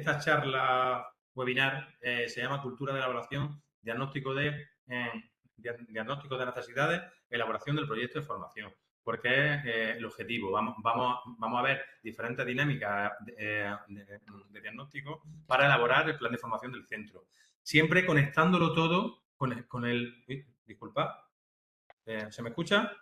esta charla webinar se llama Cultura de la Evaluación, diagnóstico de necesidades, elaboración del proyecto de formación, porque es el objetivo. Vamos a ver diferentes dinámicas de diagnóstico para elaborar el plan de formación del centro. Siempre conectándolo todo con el... Disculpa, ¿se me escucha?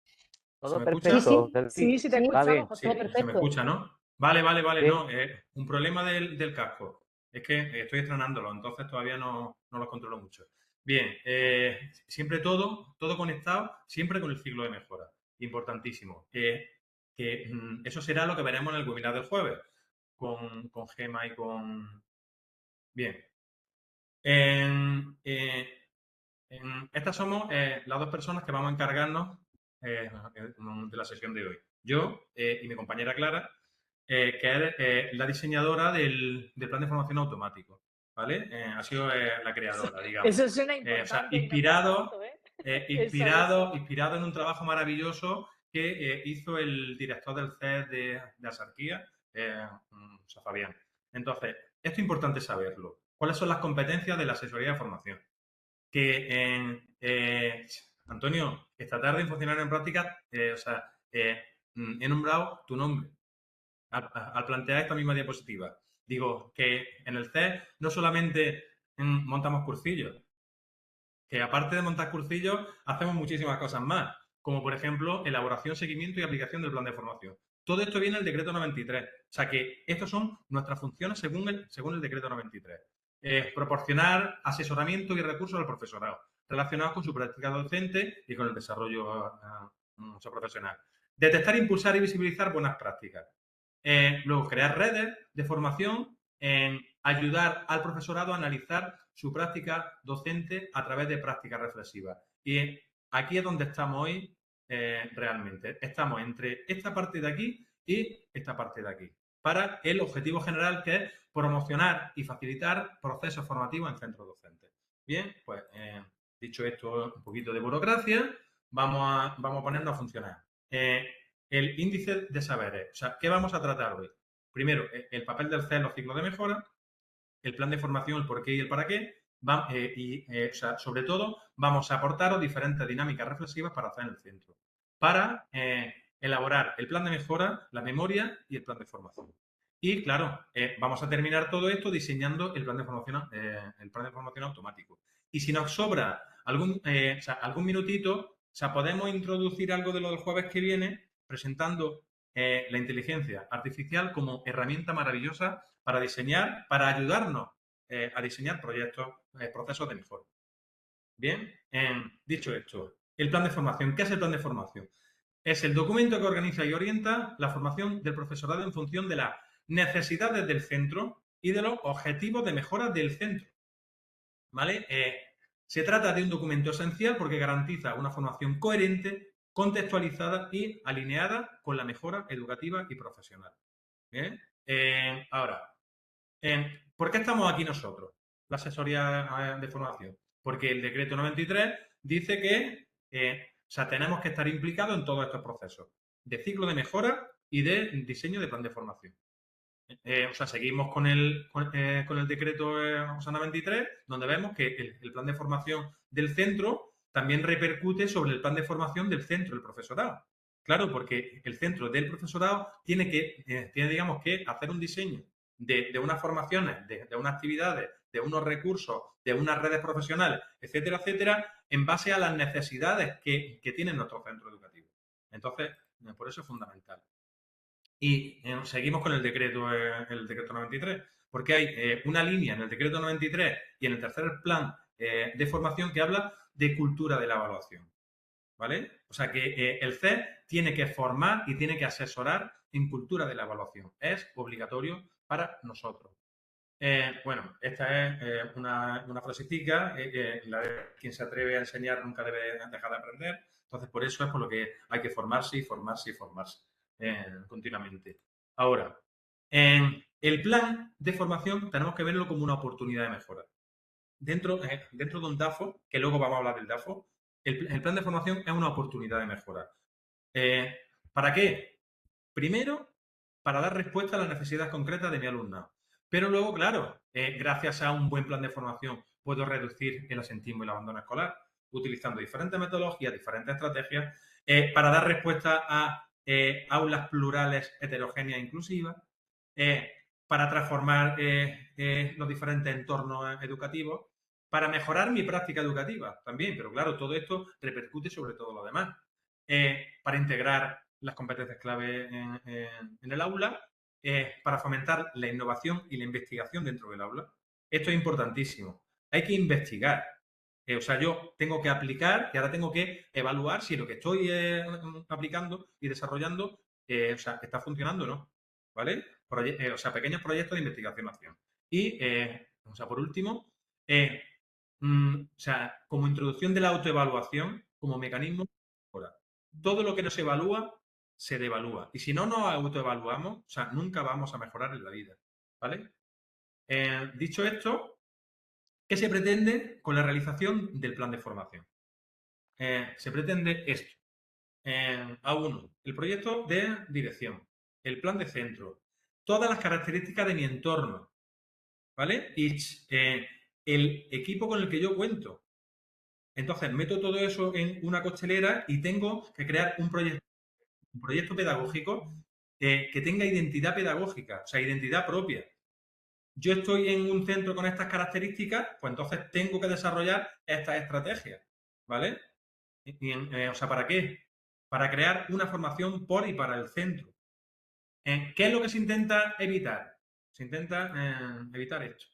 ¿Se Todo me escucha? perfecto. Sí, sí, te Va bien. escuchamos, Sí, todo se me perfecto. escucha, ¿no? Vale, Sí. no. Un problema del casco. Es que estoy estrenándolo, entonces todavía no lo controlo mucho. Bien, siempre todo conectado, siempre con el ciclo de mejora. Importantísimo. Eso será lo que veremos en el webinar del jueves, con Gema y con... Bien. Estas somos las dos personas que vamos a encargarnos de la sesión de hoy. Yo y mi compañera Clara, que es la diseñadora del plan de formación automático, ¿vale? Ha sido la creadora, digamos. Eso suena O importante. sea, y no para tanto, inspirado en un trabajo maravilloso que hizo el director del CES de Asarquía, Fabián. Entonces, esto es importante saberlo. ¿Cuáles son las competencias de la asesoría de formación? Antonio, esta tarde en Funcionario en Práctica, he nombrado tu nombre al plantear esta misma diapositiva. Digo que en el CES no solamente montamos cursillos, que aparte de montar cursillos, hacemos muchísimas cosas más, como por ejemplo, elaboración, seguimiento y aplicación del plan de formación. Todo esto viene en el decreto 93. O sea que estas son nuestras funciones según el decreto 93. Proporcionar asesoramiento y recursos al profesorado relacionados con su práctica docente y con el desarrollo profesional. Detectar, impulsar y visibilizar buenas prácticas. Luego, crear redes de formación, ayudar al profesorado a analizar su práctica docente a través de prácticas reflexivas. Y aquí es donde estamos hoy realmente. Estamos entre esta parte de aquí y esta parte de aquí, para el objetivo general, que es promocionar y facilitar procesos formativos en centros docentes. Bien, pues dicho esto, un poquito de burocracia, vamos a ponernos a funcionar. El índice de saberes. O sea, ¿qué vamos a tratar hoy? Primero, el papel del CES en los ciclos de mejora, el plan de formación, el por qué y el para qué, sobre todo, vamos a aportaros diferentes dinámicas reflexivas para hacer en el centro, para elaborar el plan de mejora, la memoria y el plan de formación. Y, claro, vamos a terminar todo esto diseñando el plan de formación automático. Y si nos sobra algún minutito, podemos introducir algo de lo del jueves que viene presentando la inteligencia artificial como herramienta maravillosa para diseñar, para ayudarnos a diseñar proyectos, procesos de mejora. Bien, dicho esto, el plan de formación. ¿Qué es el plan de formación? Es el documento que organiza y orienta la formación del profesorado en función de las necesidades del centro y de los objetivos de mejora del centro. ¿Vale? Se trata de un documento esencial porque garantiza una formación coherente, contextualizada y alineada con la mejora educativa y profesional. ¿Bien? Ahora, ¿por qué estamos aquí nosotros, la asesoría de formación? Porque el decreto 93 dice que tenemos que estar implicados en todos estos procesos de ciclo de mejora y de diseño de plan de formación. Seguimos con el decreto 93, donde vemos que el plan de formación del centro también repercute sobre el plan de formación del centro, el profesorado. Claro, porque el centro del profesorado tiene digamos, que hacer un diseño de unas formaciones, de unas actividades, de unos recursos, de unas redes profesionales, etcétera, etcétera, en base a las necesidades que tienen nuestros centros educativos. Entonces, por eso es fundamental. Y seguimos con el decreto 93, porque hay una línea en el decreto 93 y en el tercer plan de formación que habla de cultura de la evaluación. ¿Vale? O sea que el CES tiene que formar y tiene que asesorar en cultura de la evaluación. Es obligatorio para nosotros. Bueno, esta es una frasecita, quien se atreve a enseñar nunca debe dejar de aprender. Entonces, por eso es por lo que hay que formarse y formarse y formarse continuamente. Ahora, en el plan de formación tenemos que verlo como una oportunidad de mejora. Dentro de un DAFO, que luego vamos a hablar del DAFO, el plan de formación es una oportunidad de mejora. ¿Para qué? Primero, para dar respuesta a las necesidades concretas de mi alumnado. Pero luego, claro, gracias a un buen plan de formación puedo reducir el asentismo y el abandono escolar, utilizando diferentes metodologías, diferentes estrategias para dar respuesta a aulas plurales, heterogéneas e inclusivas, para transformar los diferentes entornos educativos, para mejorar mi práctica educativa también, pero claro, todo esto repercute sobre todo lo demás. Para integrar las competencias clave en el aula, para fomentar la innovación y la investigación dentro del aula. Esto es importantísimo. Hay que investigar. O sea, yo tengo que aplicar y ahora tengo que evaluar si lo que estoy aplicando y desarrollando o sea, está funcionando o no. ¿Vale? O sea, pequeños proyectos de investigación-acción. Y, o sea, por último, o sea, como introducción de la autoevaluación como mecanismo de mejora. Todo lo que no se evalúa se devalúa. Y si no nos autoevaluamos, o sea, nunca vamos a mejorar en la vida. ¿Vale? Dicho esto, ¿qué se pretende con la realización del plan de formación? Se pretende esto. A1, el proyecto de dirección, el plan de centro, todas las características de mi entorno, ¿vale? Y el equipo con el que yo cuento. Entonces, meto todo eso en una costelera y tengo que crear un proyecto pedagógico que tenga identidad pedagógica, o sea, identidad propia. Yo estoy en un centro con estas características, pues entonces tengo que desarrollar estas estrategias, ¿vale? O sea, ¿para qué? Para crear una formación por y para el centro. ¿Qué es lo que se intenta evitar? Se intenta evitar esto.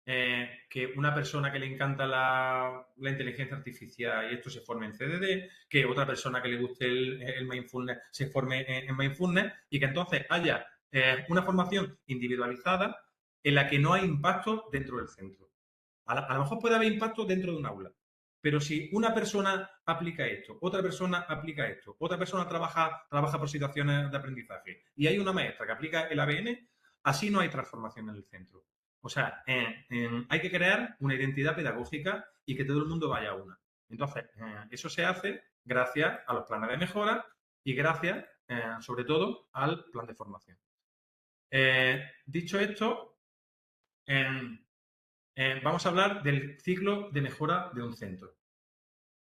Que una persona que le encanta la inteligencia artificial y esto se forme en CDD, que otra persona que le guste el mindfulness se forme en mindfulness y que entonces haya una formación individualizada en la que no hay impacto dentro del centro. A lo mejor puede haber impacto dentro de un aula, pero si una persona aplica esto, otra persona aplica esto, otra persona trabaja por situaciones de aprendizaje y hay una maestra que aplica el ABN, así no hay transformación en el centro. O sea, hay que crear una identidad pedagógica y que todo el mundo vaya a una. Entonces, eso se hace gracias a los planes de mejora y gracias, sobre todo, al plan de formación. Dicho esto, vamos a hablar del ciclo de mejora de un centro.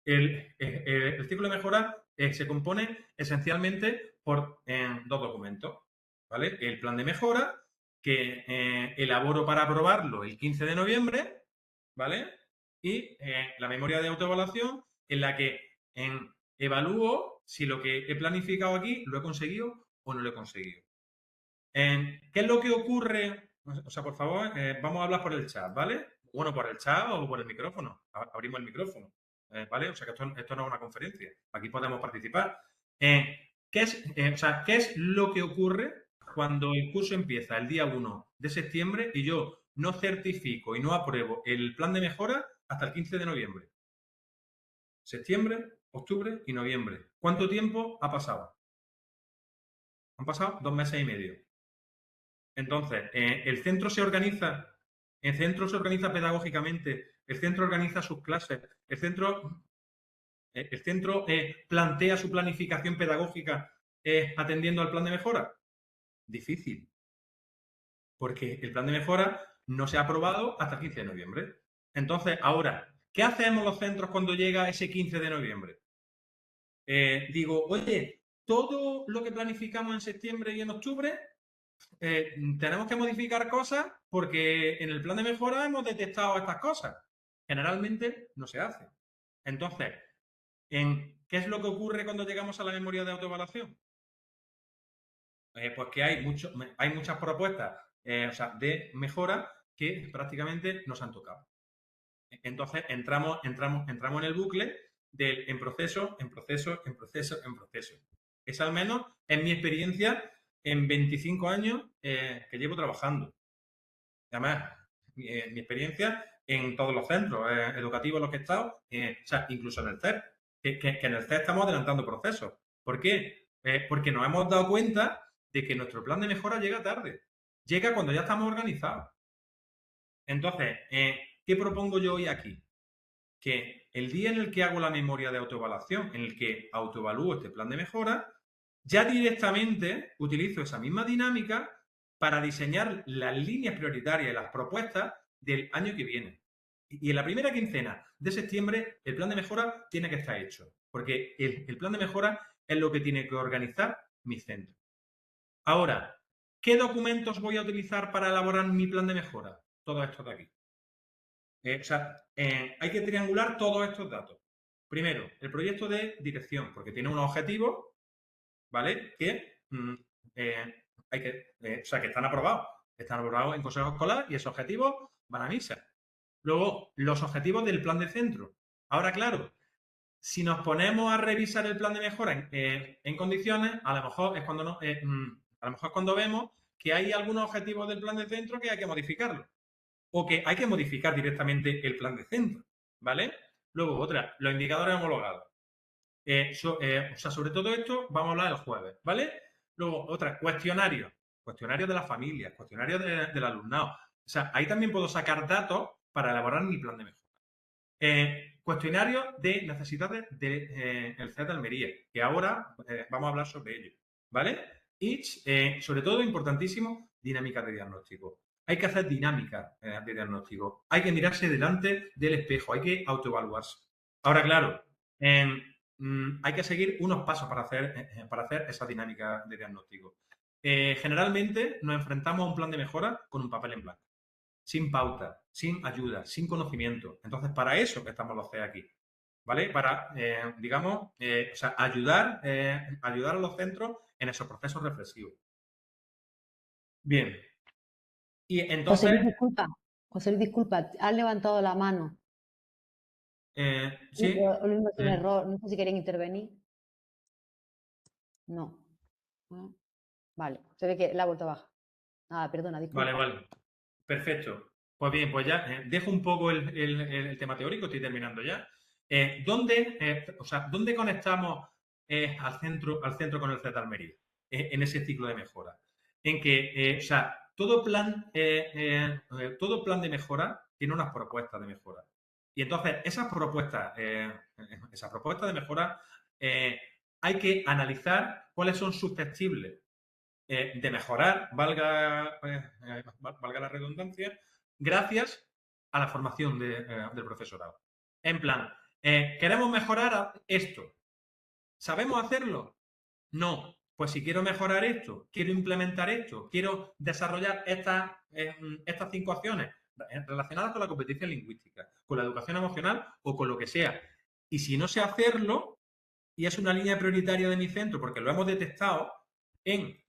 El ciclo de mejora se compone esencialmente por dos documentos, ¿vale? El plan de mejora, que elaboro para aprobarlo el 15 de noviembre, ¿vale? Y la memoria de autoevaluación, en la que evalúo si lo que he planificado aquí lo he conseguido o no lo he conseguido. ¿Qué es lo que ocurre? O sea, por favor, vamos a hablar por el chat, ¿vale? Bueno, por el chat o por el micrófono. Abrimos el micrófono, ¿vale? O sea, que esto no es una conferencia. Aquí podemos participar. O sea, ¿qué es lo que ocurre cuando el curso empieza el día 1 de septiembre y yo no certifico y no apruebo el plan de mejora hasta el 15 de noviembre? Septiembre, octubre y noviembre. ¿Cuánto tiempo ha pasado? Han pasado 2 meses y medio. Entonces, el centro se organiza pedagógicamente, el centro organiza sus clases, el centro plantea su planificación pedagógica atendiendo al plan de mejora. Difícil, porque el plan de mejora no se ha aprobado hasta el 15 de noviembre. Entonces, ahora, ¿qué hacemos los centros cuando llega ese 15 de noviembre? Digo, oye, todo lo que planificamos en septiembre y en octubre tenemos que modificar cosas porque en el plan de mejora hemos detectado estas cosas. Generalmente no se hace. Entonces, ¿qué es lo que ocurre cuando llegamos a la memoria de autoevaluación? Pues que hay muchas propuestas o sea, de mejora que prácticamente nos han tocado. Entonces, entramos en el bucle del en proceso, en proceso, en proceso, en proceso. Es al menos en mi experiencia en 25 años que llevo trabajando. Además, mi experiencia en todos los centros educativos en los que he estado, o sea, incluso en el CER, que en el CER estamos adelantando procesos. ¿Por qué? Porque nos hemos dado cuenta de que nuestro plan de mejora llega tarde. Llega cuando ya estamos organizados. Entonces, ¿qué propongo yo hoy aquí? Que el día en el que hago la memoria de autoevaluación, en el que autoevalúo este plan de mejora, ya directamente utilizo esa misma dinámica para diseñar las líneas prioritarias y las propuestas del año que viene. Y en la primera quincena de septiembre el plan de mejora tiene que estar hecho, porque el plan de mejora es lo que tiene que organizar mi centro. Ahora, ¿qué documentos voy a utilizar para elaborar mi plan de mejora? Todo esto de aquí. Hay que triangular todos estos datos. Primero, el proyecto de dirección, porque tiene unos objetivos, ¿vale? Que están aprobados. Están aprobados en consejo escolar y esos objetivos van a misa. Luego, los objetivos del plan de centro. Ahora, claro, si nos ponemos a revisar el plan de mejora en condiciones, a lo mejor es cuando a lo mejor es cuando vemos que hay algunos objetivos del plan de centro que hay que modificarlos o que hay que modificar directamente el plan de centro, ¿vale? Luego, otra, los indicadores homologados. Sobre todo esto vamos a hablar el jueves, ¿vale? Luego, otra, cuestionarios. Cuestionarios de las familias, cuestionarios del alumnado. O sea, ahí también puedo sacar datos para elaborar mi plan de mejora. Cuestionario de necesidades del CEA de Almería, que ahora vamos a hablar sobre ello, ¿vale? Y, sobre todo, importantísimo, dinámica de diagnóstico. Hay que hacer dinámica de diagnóstico. Hay que mirarse delante del espejo, hay que autoevaluarse. Ahora, claro, hay que seguir unos pasos para hacer esa dinámica de diagnóstico. Generalmente nos enfrentamos a un plan de mejora con un papel en blanco, sin pauta, sin ayuda, sin conocimiento. Entonces, para eso estamos los CEA aquí, ¿vale? Para, ayudar a los centros en esos procesos reflexivos. Bien. Y José entonces, Luis, disculpa. José Luis, disculpa, has levantado la mano. sí. Lo mismo es un error. No sé si quieren intervenir. No. No. Vale, se ve que la ha vuelto a bajar. Nada, perdona, Vale, disculpa. vale. Perfecto. Pues bien, pues ya dejo un poco el tema teórico, estoy terminando ya. ¿Dónde conectamos al centro con el CET Almería? En ese ciclo de mejora. En que, todo plan de mejora tiene unas propuestas de mejora. Y entonces, esas propuestas de mejora hay que analizar cuáles son susceptibles de mejorar, valga la redundancia, gracias a la formación del profesorado. En plan, queremos mejorar esto. ¿Sabemos hacerlo? No. Pues si quiero mejorar esto, quiero implementar esto, quiero desarrollar estas 5 acciones relacionadas con la competencia lingüística, con la educación emocional o con lo que sea. Y si no sé hacerlo, y es una línea prioritaria de mi centro, porque lo hemos detectado en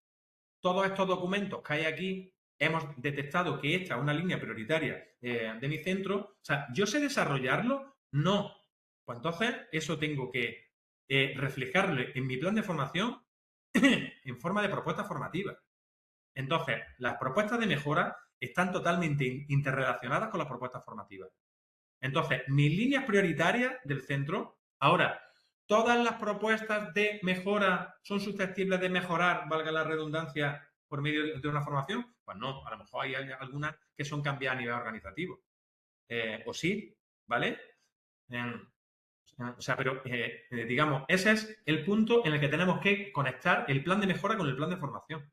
todos estos documentos que hay aquí, hemos detectado que esta es una línea prioritaria de mi centro. O sea, ¿yo sé desarrollarlo? No. Pues entonces eso tengo que reflejarlo en mi plan de formación en forma de propuestas formativas. Entonces, las propuestas de mejora están totalmente interrelacionadas con las propuestas formativas. Entonces, mis líneas prioritarias del centro, ahora, ¿todas las propuestas de mejora son susceptibles de mejorar, valga la redundancia, por medio de una formación? Pues no, a lo mejor hay algunas que son cambiadas a nivel organizativo. O sí, ¿vale? Digamos, ese es el punto en el que tenemos que conectar el plan de mejora con el plan de formación.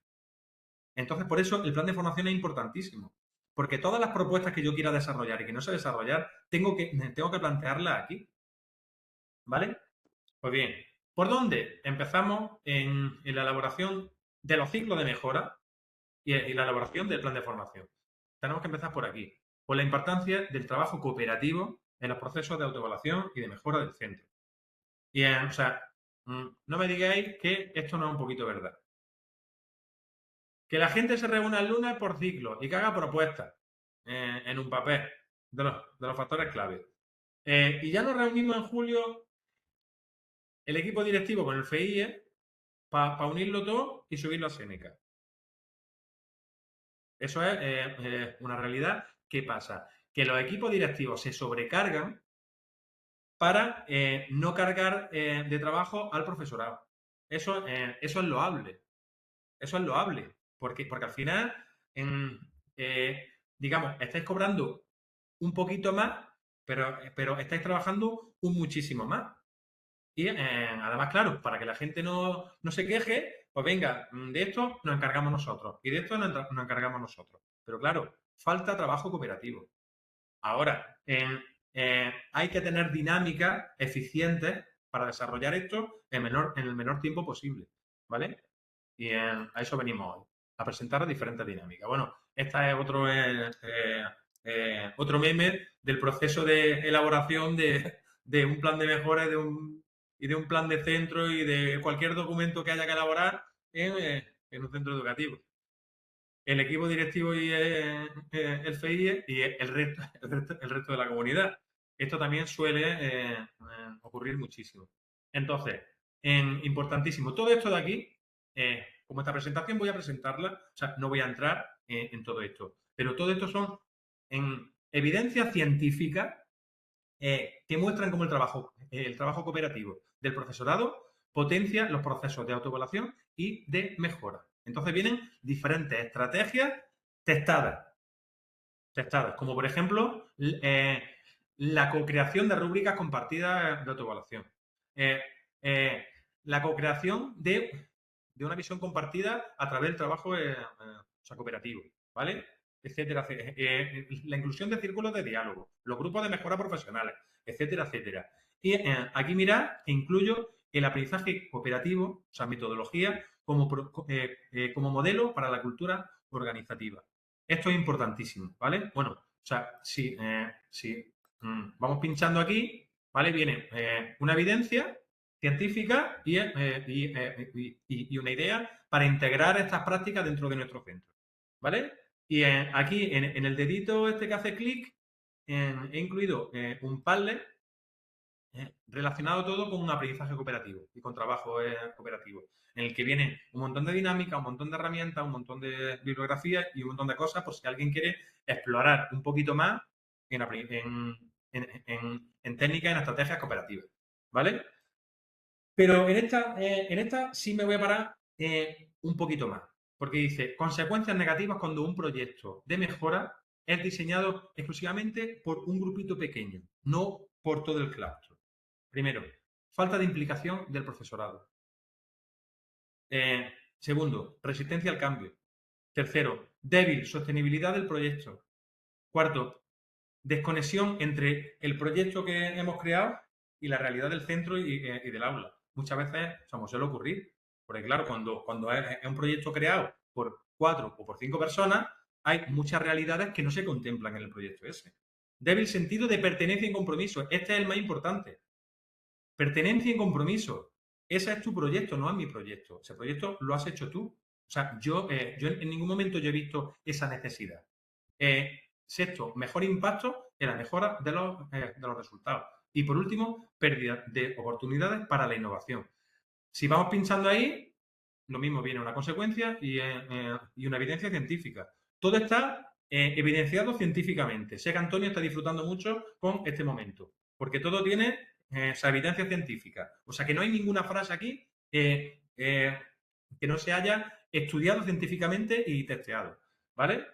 Entonces, por eso el plan de formación es importantísimo. Porque todas las propuestas que yo quiera desarrollar y que no sé desarrollar, tengo que plantearlas aquí. ¿Vale? Pues bien, ¿por dónde? Empezamos en la elaboración de los ciclos de mejora y la elaboración del plan de formación. Tenemos que empezar por aquí, por la importancia del trabajo cooperativo en los procesos de autoevaluación y de mejora del centro. Y, no me digáis que esto no es un poquito verdad. Que la gente se reúna el lunes por ciclo y que haga propuestas en un papel de los factores clave. Y ya nos reunimos en julio el equipo directivo con el FEIE para unirlo todo y subirlo a Seneca. Eso es una realidad. ¿Qué pasa? Que los equipos directivos se sobrecargan para no cargar de trabajo al profesorado. Eso es loable. Eso es loable. Porque al final, digamos, estáis cobrando un poquito más, pero estáis trabajando un muchísimo más. Y además, claro, para que la gente no se queje, pues venga, de esto nos encargamos nosotros y de esto nos encargamos nosotros. Pero claro, falta trabajo cooperativo. Ahora, hay que tener dinámicas eficientes para desarrollar esto en el menor tiempo posible, ¿vale? Y a eso venimos hoy, a presentar diferentes dinámicas. Bueno, esta es otro meme del proceso de elaboración de un plan de mejora y de un plan de centro y de cualquier documento que haya que elaborar en un centro educativo. El equipo directivo y el FIE y el resto de la comunidad. Esto también suele ocurrir muchísimo. Entonces, importantísimo, todo esto de aquí, como esta presentación voy a presentarla, o sea, no voy a entrar en todo esto, pero todo esto son en evidencias científicas que muestran cómo el trabajo cooperativo del profesorado potencia los procesos de autoevaluación y de mejora. Entonces vienen diferentes estrategias testadas, como por ejemplo la co-creación de rúbricas compartidas de autoevaluación, eh, eh, la co-creación de una visión compartida a través del trabajo cooperativo, ¿vale? Etcétera, etcétera. La inclusión de círculos de diálogo, los grupos de mejora profesionales, etcétera, etcétera. Y aquí mirad que incluyo el aprendizaje cooperativo, o sea, metodología, como modelo para la cultura organizativa. Esto es importantísimo, ¿vale? Bueno, o sea, si vamos pinchando aquí, ¿vale? Viene una evidencia científica y una idea para integrar estas prácticas dentro de nuestro centro, ¿vale? Y aquí en el dedito este que hace clic he incluido un Padlet relacionado todo con un aprendizaje cooperativo y con trabajo cooperativo, en el que viene un montón de dinámicas, un montón de herramientas, un montón de bibliografía y un montón de cosas por si alguien quiere explorar un poquito más en técnicas, en estrategias cooperativas, ¿vale? Pero en esta sí me voy a parar un poquito más, porque dice consecuencias negativas cuando un proyecto de mejora es diseñado exclusivamente por un grupito pequeño, no por todo el claustro. Primero, falta de implicación del profesorado. Segundo, resistencia al cambio. Tercero, débil sostenibilidad del proyecto. Cuarto, desconexión entre el proyecto que hemos creado y la realidad del centro y del aula. Muchas veces, como suele ocurrir, porque claro, cuando es un proyecto creado por 4 o por 5 personas, hay muchas realidades que no se contemplan en el proyecto ese. Débil sentido de pertenencia y compromiso. Este es el más importante. Pertenencia y compromiso. Ese es tu proyecto, no es mi proyecto. Ese proyecto lo has hecho tú. O sea, yo en ningún momento yo he visto esa necesidad. Sexto, mejor impacto en la mejora de los resultados. Y por último, pérdida de oportunidades para la innovación. Si vamos pinchando ahí, lo mismo viene una consecuencia y una evidencia científica. Todo está evidenciado científicamente. Sé que Antonio está disfrutando mucho con este momento, porque todo tiene esa evidencia científica. O sea que no hay ninguna frase aquí que no se haya estudiado científicamente y testeado. ¿Vale?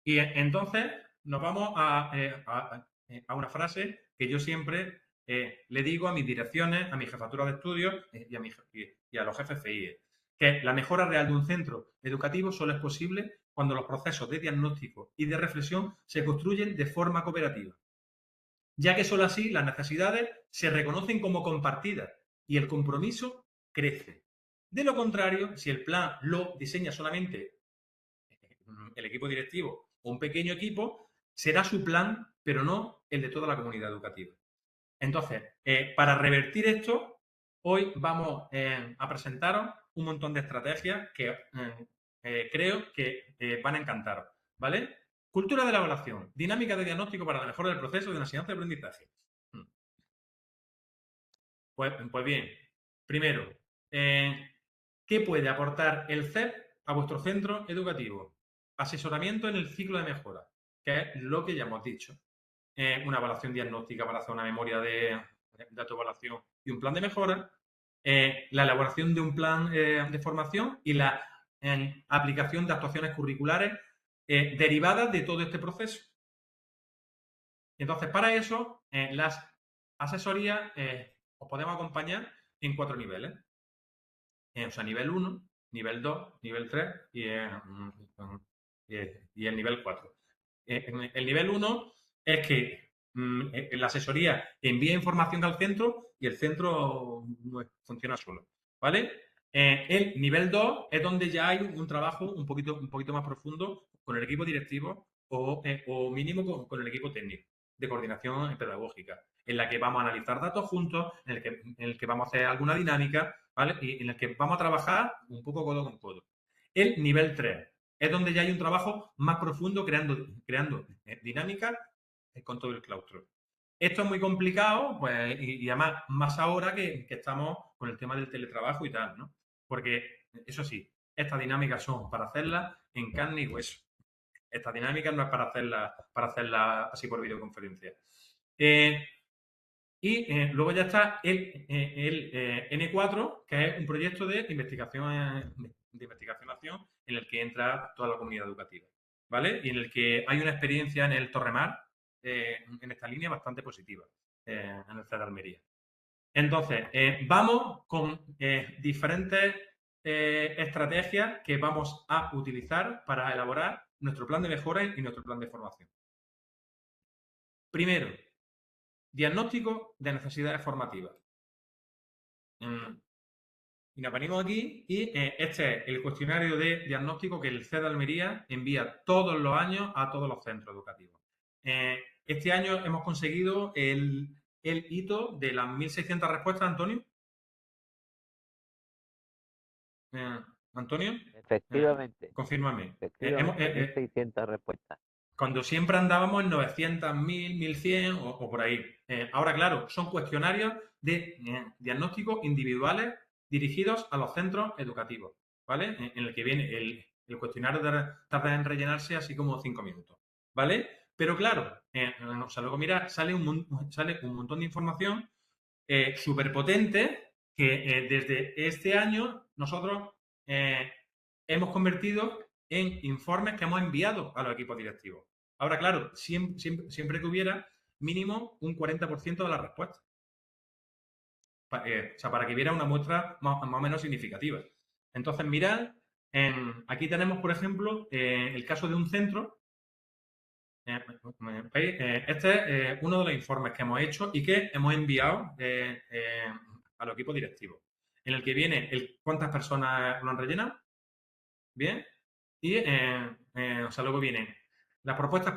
Y entonces nos vamos a una frase que yo siempre le digo a mis direcciones, a mi jefatura de estudios y a los jefes FIE, que la mejora real de un centro educativo solo es posible cuando los procesos de diagnóstico y de reflexión se construyen de forma cooperativa, ya que solo así las necesidades se reconocen como compartidas y el compromiso crece. De lo contrario, si el plan lo diseña solamente el equipo directivo o un pequeño equipo, será su plan, pero no el de toda la comunidad educativa. Entonces, para revertir esto, hoy vamos a presentaros un montón de estrategias que creo que van a encantaros, ¿vale? Cultura de la evaluación, dinámica de diagnóstico para la mejora del proceso de enseñanza y aprendizaje. Pues bien, primero, ¿qué puede aportar el CEP a vuestro centro educativo? Asesoramiento en el ciclo de mejora, que es lo que ya hemos dicho. Una evaluación diagnóstica para hacer una memoria de autoevaluación y un plan de mejora. La elaboración de un plan de formación y la aplicación de actuaciones curriculares derivadas de todo este proceso. Entonces, para eso, las asesorías os podemos acompañar en 4 niveles. o sea, nivel 1, nivel 2, nivel 3 y el nivel 4. El nivel 1 es que la asesoría envía información al centro y el centro funciona solo, ¿vale? El nivel 2 es donde ya hay un trabajo un poquito más profundo con el equipo directivo o mínimo con el equipo técnico de coordinación pedagógica, en la que vamos a analizar datos juntos, en el que vamos a hacer alguna dinámica, ¿vale? Y en el que vamos a trabajar un poco codo con codo. El nivel 3 es donde ya hay un trabajo más profundo creando dinámicas con todo el claustro. Esto es muy complicado, pues, y además más ahora que estamos con el tema del teletrabajo y tal, ¿no? Porque, eso sí, estas dinámicas son para hacerlas en carne y hueso. Estas dinámicas no es para hacerlas así por videoconferencia. Luego ya está el N4, que es un proyecto de investigación en el que entra toda la comunidad educativa, ¿vale? Y en el que hay una experiencia en el Torremar, en esta línea bastante positiva, en el CED de Almería. Entonces, vamos con diferentes estrategias que vamos a utilizar para elaborar nuestro plan de mejora y nuestro plan de formación. Primero, diagnóstico de necesidades formativas. Y nos venimos aquí y este es el cuestionario de diagnóstico que el CED de Almería envía todos los años a todos los centros educativos. Este año hemos conseguido el hito de las 1.600 respuestas, Antonio. Antonio, Efectivamente, confírmame. efectivamente, 1.600 respuestas. Cuando siempre andábamos en 900, 1.000, 1.100 o por ahí. Ahora, claro, son cuestionarios de diagnóstico individuales dirigidos a los centros educativos, ¿vale? En el que viene el cuestionario tarda en rellenarse así como 5 minutos, ¿vale? Pero claro, o sea, luego mira, sale un montón de información súper potente que desde este año nosotros hemos convertido en informes que hemos enviado a los equipos directivos. Ahora, claro, siempre que hubiera mínimo un 40% de la respuesta. O sea, para que hubiera una muestra más o menos significativa. Entonces, mirad, aquí tenemos, por ejemplo, el caso de un centro. Este es uno de los informes que hemos hecho y que hemos enviado a los equipos directivos, en el que viene cuántas personas lo han rellenado, ¿bien? Y, o sea, luego vienen las propuestas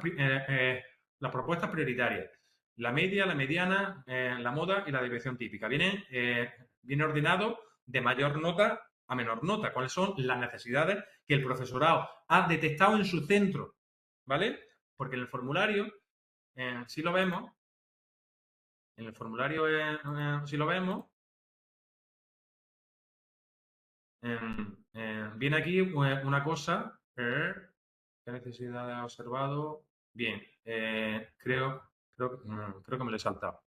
prioritarias, la media, la mediana, la moda y la desviación típica. Viene ordenado de mayor nota a menor nota. ¿Cuáles son las necesidades que el profesorado ha detectado en su centro? ¿Vale? Porque en el formulario, si lo vemos, en el formulario, si lo vemos, viene aquí una cosa, ¿qué necesidad ha observado? Bien, creo que me lo he saltado.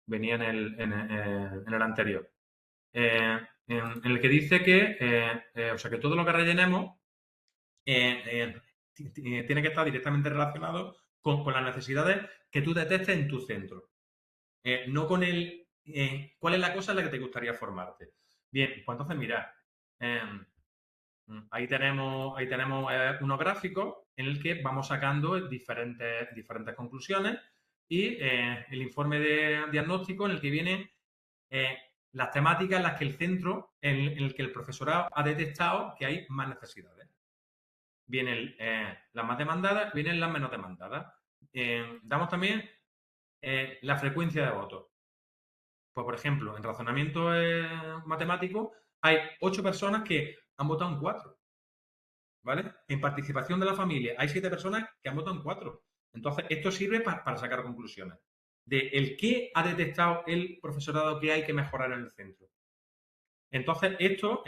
Venía en el anterior. En el que dice que, o sea, que todo lo que rellenemos tiene que estar directamente relacionado con las necesidades que tú detectes en tu centro. No con cuál es la cosa en la que te gustaría formarte. Bien, pues entonces mirad. Ahí tenemos unos gráficos en el que vamos sacando diferentes conclusiones y el informe de diagnóstico en el que vienen las temáticas en las que el centro, en el que el profesorado ha detectado que hay más necesidades. Vienen las más demandadas, vienen las menos demandadas. Damos también la frecuencia de votos. Pues, por ejemplo, en razonamiento matemático hay 8 personas que han votado en 4. ¿Vale? En participación de la familia hay 7 personas que han votado en 4. Entonces, esto sirve para sacar conclusiones de el qué ha detectado el profesorado que hay que mejorar en el centro. Entonces, esto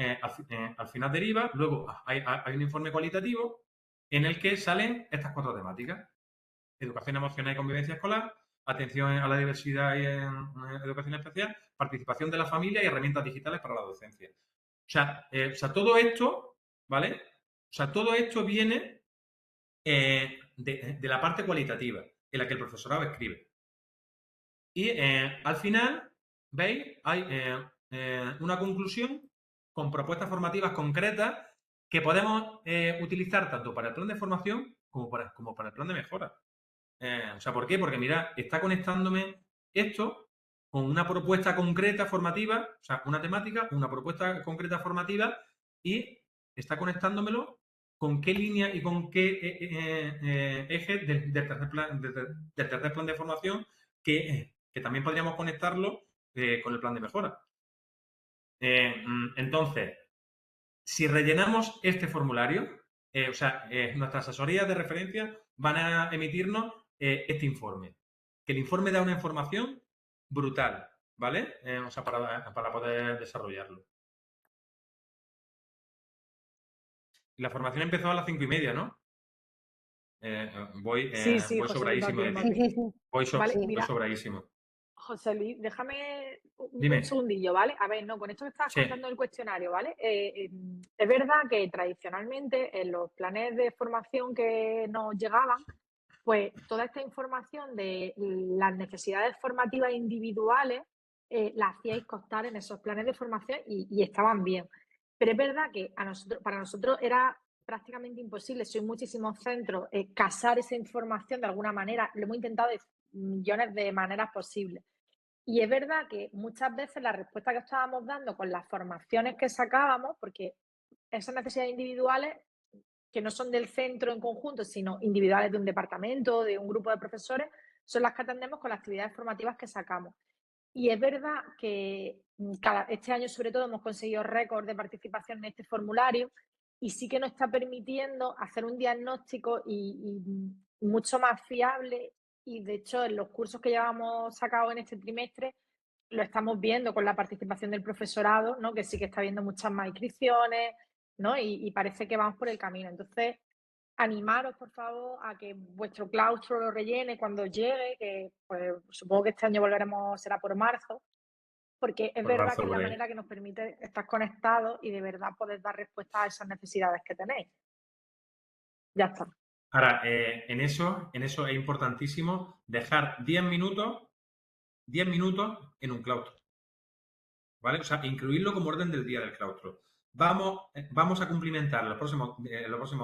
al final deriva, luego hay un informe cualitativo en el que salen estas 4 temáticas. Educación emocional y convivencia escolar, atención a la diversidad y en educación especial, participación de la familia y herramientas digitales para la docencia. O sea, todo esto, ¿vale? O sea, todo esto viene de la parte cualitativa, en la que el profesorado escribe. Y al final, ¿veis? Hay una conclusión con propuestas formativas concretas que podemos utilizar tanto para el plan de formación como para el plan de mejora. O sea, ¿por qué? Porque mira, está conectándome esto con una propuesta concreta formativa, o sea, una temática, una propuesta concreta formativa y está conectándomelo con qué línea y con qué eje del tercer plan de formación que también podríamos conectarlo con el plan de mejora. Entonces, si rellenamos este formulario, o sea, nuestras asesorías de referencia van a emitirnos este informe. Que el informe da una información brutal, ¿vale? O sea, para poder desarrollarlo. La formación empezó a las 5:30, ¿no? Voy Sí, voy José Luis, sobradísimo de va Sí, bien. tiempo. sí, sí. Voy Vale, Sí. mira, sobradísimo. José Luis, déjame un Dime. segundillo, ¿vale? A ver, no, con esto que estabas Sí. contando del cuestionario, ¿vale? Es verdad que tradicionalmente en los planes de formación que nos llegaban, pues toda esta información de las necesidades formativas individuales la hacíais constar en esos planes de formación y estaban bien. Pero es verdad que para nosotros era prácticamente imposible, soy muchísimos centros, casar esa información de alguna manera, lo hemos intentado de millones de maneras posibles. Y es verdad que muchas veces la respuesta que estábamos dando con las formaciones que sacábamos, porque esas necesidades individuales que no son del centro en conjunto, sino individuales de un departamento, de un grupo de profesores, son las que atendemos con las actividades formativas que sacamos. Y es verdad que este año sobre todo hemos conseguido récord de participación en este formulario y sí que nos está permitiendo hacer un diagnóstico y mucho más fiable y de hecho en los cursos que llevamos sacados en este trimestre lo estamos viendo con la participación del profesorado, ¿no? Que sí que está habiendo muchas más inscripciones, ¿no? Y parece que vamos por el camino. Entonces, animaros, por favor, a que vuestro claustro lo rellene cuando llegue, que pues, supongo que este año volveremos, será por marzo, porque es Por verdad marzo, que es la por ahí. manera que nos permite estar conectados y de verdad poder dar respuesta a esas necesidades que tenéis. Ya está. Ahora, en eso es importantísimo dejar 10 minutos en un claustro, ¿vale? O sea, incluirlo como orden del día del claustro. Vamos a cumplimentar los próximos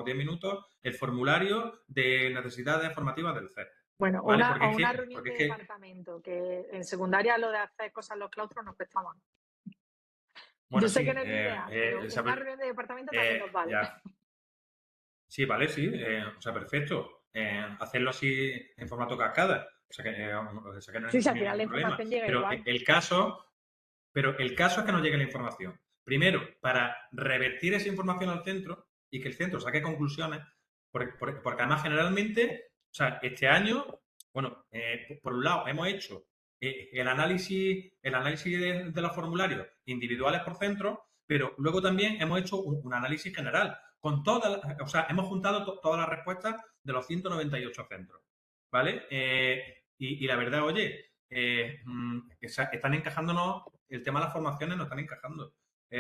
10 minutos el formulario de necesidades formativas del CEP, Bueno, ¿vale? o una reunión de es que departamento, que en secundaria lo de hacer cosas en los claustros nos cuesta más. bueno, Yo sé sí, que no es mi idea, pero una saber, reunión de departamento también nos vale. ya. Sí, vale, sí, o sea, perfecto. Hacerlo así en formato cascada, o sea que no Sí, hay sí, al final la ningún problema. información llega Pero igual. el caso es que no llegue la información. Primero, para revertir esa información al centro y que el centro saque conclusiones, porque además generalmente, o sea, este año, bueno, por un lado hemos hecho el análisis de los formularios individuales por centro, pero luego también hemos hecho un análisis general con todas, o sea, hemos juntado todas las respuestas de los 198 centros, ¿vale? Y la verdad, oye, están encajándonos, el tema de las formaciones nos están encajando.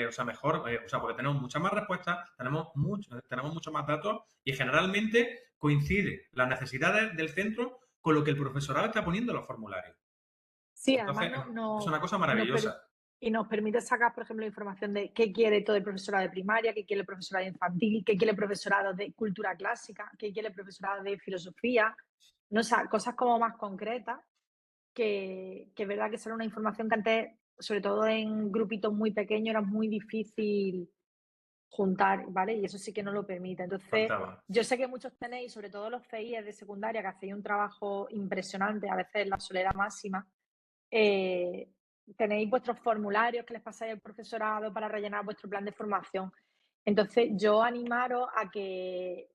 O sea, mejor, o sea, porque tenemos muchas más respuestas, tenemos muchos más datos y generalmente coincide las necesidades del centro con lo que el profesorado está poniendo en los formularios. Sí, Entonces, además es una cosa maravillosa. nos permite sacar, por ejemplo, información de qué quiere todo el profesorado de primaria, qué quiere el profesorado infantil, qué quiere el profesorado de cultura clásica, qué quiere el profesorado de filosofía, no, o sea, cosas como más concretas que es verdad que será una información que antes, sobre todo en grupitos muy pequeños, era muy difícil juntar, ¿vale? Y eso sí que no lo permite. Entonces, Faltaba. yo sé que muchos tenéis, sobre todo los CIEs de secundaria, que hacéis un trabajo impresionante, a veces en la solera máxima, tenéis vuestros formularios que les pasáis al profesorado para rellenar vuestro plan de formación. Entonces, yo animaros a que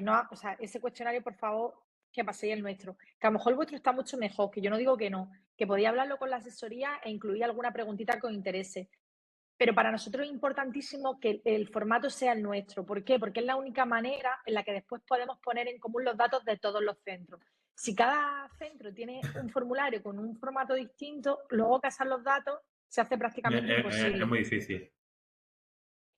no, o sea, ese cuestionario, por favor, que paséis el nuestro. Que a lo mejor el vuestro está mucho mejor, que yo no digo que no, que podéis hablarlo con la asesoría e incluir alguna preguntita que os interese. Pero para nosotros es importantísimo que el formato sea el nuestro. ¿Por qué? Porque es la única manera en la que después podemos poner en común los datos de todos los centros. Si cada centro tiene un formulario con un formato distinto, luego casar los datos se hace prácticamente imposible. Es muy difícil.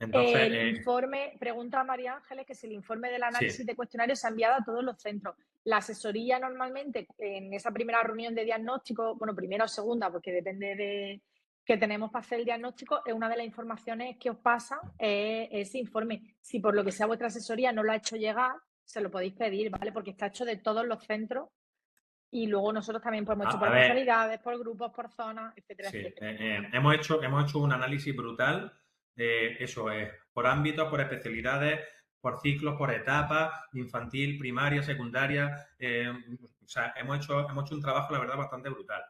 Entonces, El informe, pregunta a María Ángeles que si el informe del análisis sí. de cuestionario se ha enviado a todos los centros. La asesoría normalmente en esa primera reunión de diagnóstico, bueno, primera o segunda, porque depende que tenemos para hacer el diagnóstico, es una de las informaciones que os pasa ese informe. Si por lo que sea vuestra asesoría no lo ha hecho llegar, se lo podéis pedir, ¿vale? Porque está hecho de todos los centros y luego nosotros también pues, hemos hecho por A ver, especialidades, por grupos, por zonas, etcétera, sí, etcétera. hemos hecho un análisis brutal de eso, por ámbitos, por especialidades, por ciclos, por etapas, infantil, primaria, secundaria. O sea, hemos hecho un trabajo, la verdad, bastante brutal.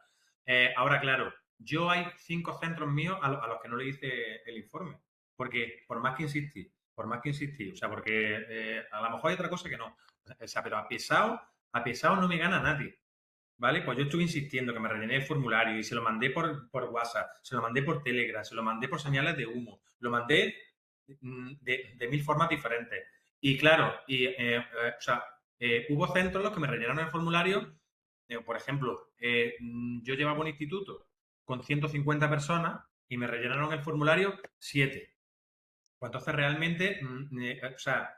Ahora, claro, yo hay 5 centros míos a los que no le hice el informe. Porque por más que insistí, o sea, porque a lo mejor hay otra cosa que no. O sea, pero a pesado no me gana nadie. ¿Vale? Pues yo estuve insistiendo que me rellené el formulario y se lo mandé por WhatsApp, se lo mandé por Telegram, se lo mandé por señales de humo, lo mandé de 1000 formas diferentes. Y claro, o sea, hubo centros en los que me rellenaron el formulario, por ejemplo, yo llevaba un instituto con 150 personas y me rellenaron el formulario 7. Pues entonces realmente, o sea,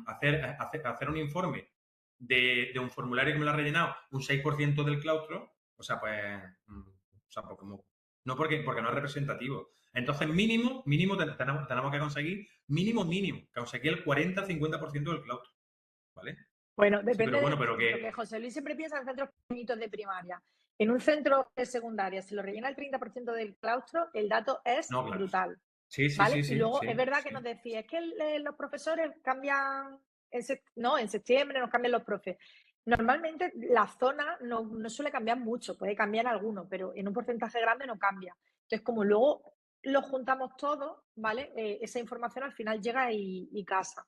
hacer un informe de un formulario que me lo ha rellenado un 6% del claustro, o sea, pues, o sea, pues no porque no es representativo. Entonces, mínimo tenemos que conseguir, mínimo, conseguir el 40-50% del claustro, ¿vale? Bueno, Sí, depende pero bueno, del pero centro, que José Luis siempre piensa en centros pequeñitos de primaria. En un centro de secundaria, si lo rellena el 30% del claustro, el dato es no, claro. brutal. Sí, sí, ¿Vale? sí, Y sí, luego sí, es verdad que sí. nos decía, es que los profesores cambian, en septiembre nos cambian los profes. Normalmente la zona no suele cambiar mucho, puede cambiar alguno, pero en un porcentaje grande no cambia. Entonces, como luego lo juntamos todo, ¿vale? Esa información al final llega y casa.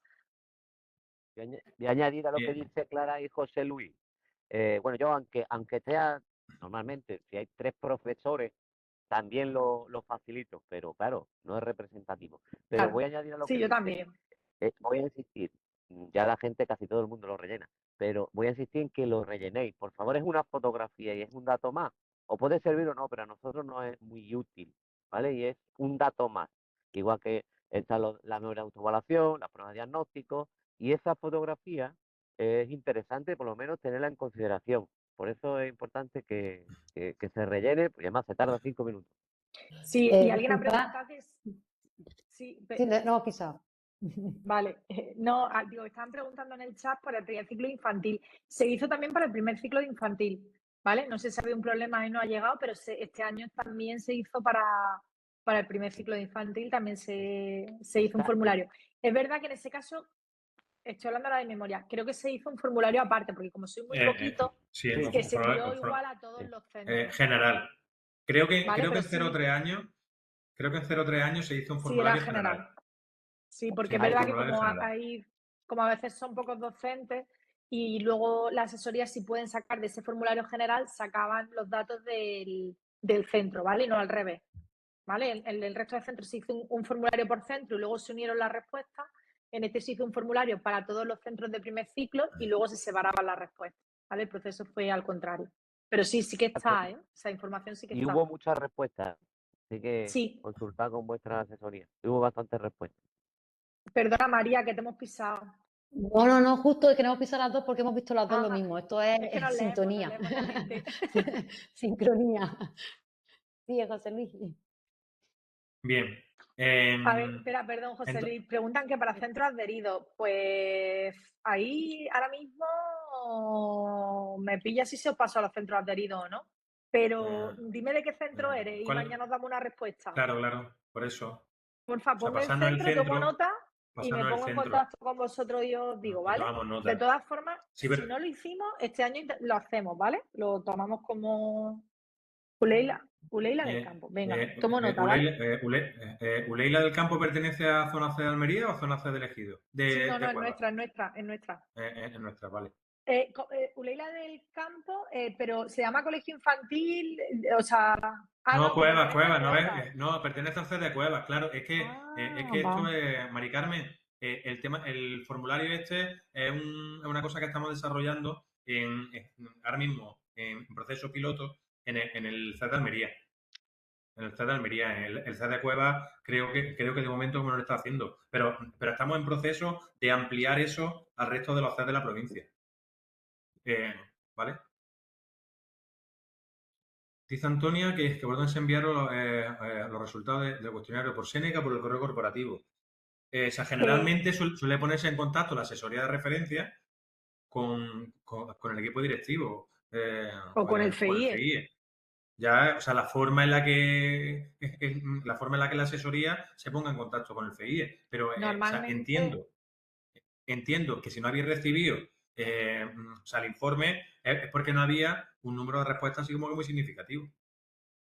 Voy a añadir a lo que Bien. dice Clara y José Luis. Bueno, yo aunque sea, normalmente, si hay 3 profesores, también lo facilito, pero claro, no es representativo. Pero Claro. voy a añadir a lo Sí, que yo dice, también. voy a insistir, ya la gente, casi todo el mundo lo rellena, pero voy a insistir en que lo rellenéis. Por favor, es una fotografía y es un dato más. O puede servir o no, pero a nosotros no es muy útil, ¿vale? Y es un dato más. Igual que está la memoria de autoevaluación, la prueba de diagnóstico, y esa fotografía es interesante por lo menos tenerla en consideración. Por eso es importante que se rellene, porque además se tarda 5 minutos. Sí, y alguien ha Disculpa. preguntado que sí, Sí, no, hemos pisado. vale, no, digo, estaban preguntando en el chat por el primer ciclo infantil. Se hizo también para el primer ciclo de infantil, ¿vale? No sé si había un problema y no ha llegado, pero este año también se hizo para el primer ciclo de infantil, también se hizo un formulario. Es verdad que en ese caso, estoy hablando ahora de memoria, creo que se hizo un formulario aparte, porque como soy muy poquito, Sí, que se envió igual a todos los centros, general. Creo ¿vale? que Pero en 0-3 años, se hizo un sí era formulario general. general. Sí, Sí, porque es un verdad que formulario general. como a veces son pocos docentes y luego las asesorías si pueden sacar de ese formulario general, sacaban los datos del centro, ¿vale? Y no al revés, ¿vale? En el resto de centros se hizo un formulario por centro y luego se unieron las respuestas. En este se hizo un formulario para todos los centros de primer ciclo y luego se separaban las respuestas, ¿vale? El proceso fue al contrario. Pero sí que está, ¿eh? Esa información sí que Y está. hubo muchas respuestas, así que Sí, consultad con vuestra asesoría. Hubo bastantes respuestas. perdona María que te hemos pisado. No, justo es que no hemos pisado las dos porque hemos visto las dos lo mismo. Esto es Es que nos sintonía. leemos la mente. Sincronía. Sí, José Luis. Bien. A ver, espera, perdón, José ento- Luis. Preguntan que para centros adheridos. Pues ahí ahora mismo me pilla si se os pasó a los centros adheridos o no. Pero dime de qué centro eres y ¿cuál? mañana nos damos una respuesta. Claro, por eso. Porfa, O sea, ponme el pasarnos el centro, tomo centro, nota y me pongo en contacto con vosotros y os digo, y ¿vale? tomamos De nota. todas formas, Sí, si no lo hicimos, este año lo hacemos, ¿vale? Lo tomamos como Uleila del Campo. Venga, tomo nota, ¿vale? ¿Uleila del Campo pertenece a zona C de Almería o a zona C de Ejido? Sí, no, De es Cueva. nuestra, es nuestra, es nuestra. Es nuestra, vale. Uleila del Campo, pero se llama colegio infantil, o sea, No, no, que Cuevas, pertenece a ¿no ves? Cuevas. No, pertenece al C de Cuevas, claro. Es que esto Va. es, Mari Carmen, el formulario este es una cosa que estamos desarrollando ahora mismo en proceso piloto en el CED de Almería. En el CED de Almería, el CED de Cuevas creo que de momento no lo está haciendo, pero estamos en proceso de ampliar eso al resto de los CED de la provincia. ¿Vale? Dice Antonia que vuelvan a enviar los resultados del cuestionario por Seneca por el correo corporativo. O sea, generalmente suele ponerse en contacto la asesoría de referencia con el equipo directivo O con el con el FIE. FIE. Ya, o sea, la forma en la que la asesoría se ponga en contacto con el FIE. Pero, o sea, Normalmente, entiendo que si no habéis recibido o sea, el informe es porque no había un número de respuestas así como que muy significativo.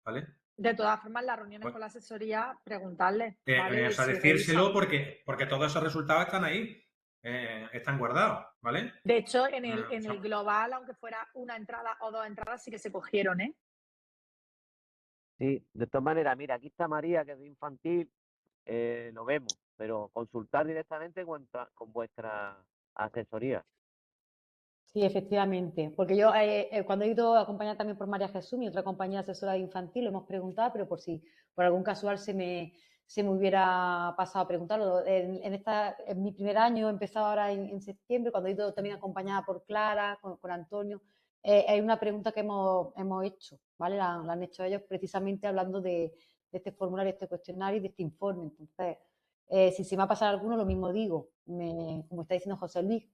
¿Vale? de todas formas, las reuniones Pues, con la asesoría, preguntarles, ¿vale? o Y sea, si decírselo revisan. porque todos esos resultados están ahí, están guardados, ¿vale? De hecho, en O el sea, global, aunque fuera una entrada o dos entradas, sí que se cogieron, ¿eh? Sí, de todas maneras, mira, aquí está María, que es de infantil, lo vemos, pero consultar directamente con vuestra asesoría. Sí, efectivamente. Porque yo cuando he ido acompañada también por María Jesús, mi otra compañera asesora de infantil, lo hemos preguntado, pero por si por algún casual se me hubiera pasado a preguntarlo. En mi primer año, he empezado ahora en septiembre, cuando he ido también acompañada por Clara, con Antonio, hay una pregunta que hemos hecho, ¿vale? La han hecho ellos precisamente hablando de este formulario, este cuestionario y de este informe. Entonces, si se me ha pasado alguno, lo mismo digo, como está diciendo José Luis,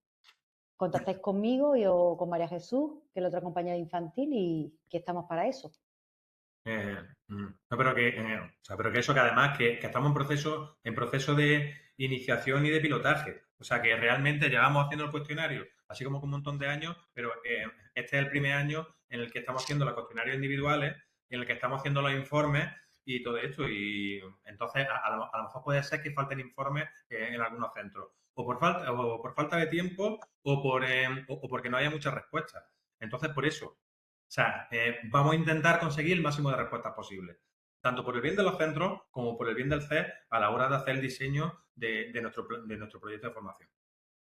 contactáis conmigo o con María Jesús, que es la otra compañera infantil, y que estamos para eso. no, o sea, pero que eso que además que estamos en proceso de iniciación y de pilotaje. O sea, que realmente llevamos haciendo el cuestionario, así como con un montón de años, pero este es el primer año en el que estamos haciendo los cuestionarios individuales, en el que estamos haciendo los informes y todo esto. Y entonces, a lo mejor puede ser que falten informes en algunos centros, o por falta de tiempo, o porque no haya muchas respuestas. Entonces, por eso. O sea, vamos a intentar conseguir el máximo de respuestas posibles, tanto por el bien de los centros como por el bien del CES a la hora de hacer el diseño de nuestro proyecto de formación.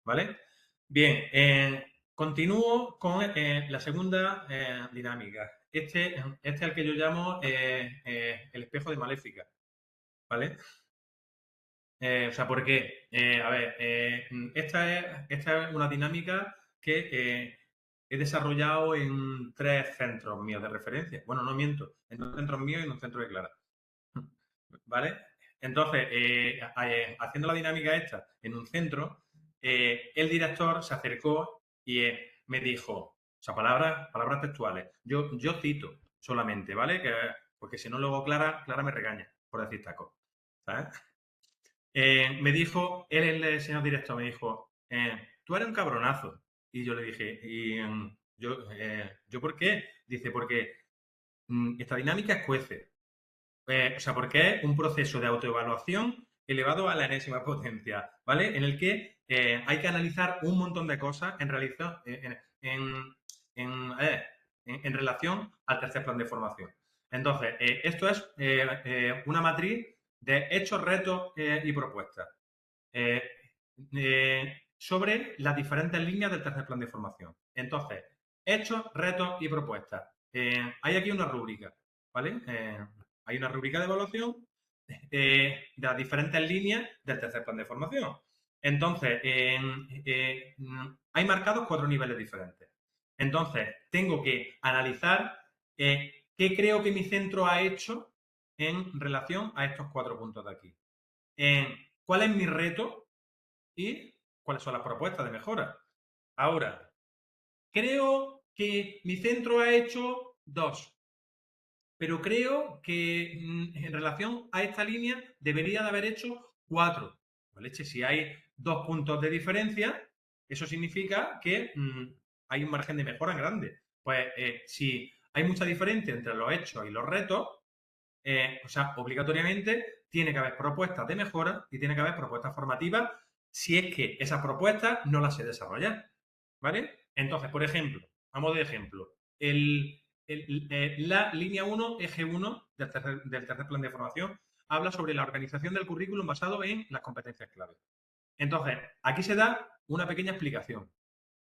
¿Vale? Bien, continúo con la segunda dinámica. Este es el que yo llamo el espejo de Maléfica. ¿Vale? O sea, ¿por qué? A ver, esta es una dinámica que he desarrollado en 3 centros míos de referencia. Bueno, no miento, en 2 centros míos y en un centro de Clara. ¿Vale? Entonces, haciendo la dinámica esta en un centro, el director se acercó y me dijo, o sea, palabras textuales. Yo cito solamente, ¿vale? Porque si no, luego Clara me regaña por decir taco. ¿Sabes? Me dijo, el señor director me dijo, tú eres un cabronazo. Y yo le dije, ¿yo por qué? Dice, porque esta dinámica escuece. O sea, porque es un proceso de autoevaluación elevado a la enésima potencia, ¿vale? En el que hay que analizar un montón de cosas en relación al tercer plan de formación. Entonces, esto es una matriz de hechos, retos y propuestas eh, sobre las diferentes líneas del tercer plan de formación. Entonces, hechos, retos y propuestas. Hay aquí una rúbrica, ¿vale? Hay una rúbrica de evaluación de las diferentes líneas del tercer plan de formación. Entonces, hay marcados 4 niveles diferentes. Entonces, tengo que analizar qué creo que mi centro ha hecho en relación a estos 4 puntos de aquí. ¿Cuál es mi reto y cuáles son las propuestas de mejora? Ahora, creo que mi centro ha hecho 2, pero creo que en relación a esta línea debería de haber hecho 4. ¿Vale? Si hay 2 puntos de diferencia, eso significa que hay un margen de mejora grande. Pues si hay mucha diferencia entre los hechos y los retos, o sea, obligatoriamente tiene que haber propuestas de mejora y tiene que haber propuestas formativas si es que esas propuestas no las sé desarrollar. ¿Vale? Entonces, por ejemplo, a modo de ejemplo, la línea 1, eje 1 del tercer plan de formación, habla sobre la organización del currículum basado en las competencias clave. Entonces, aquí se da una pequeña explicación.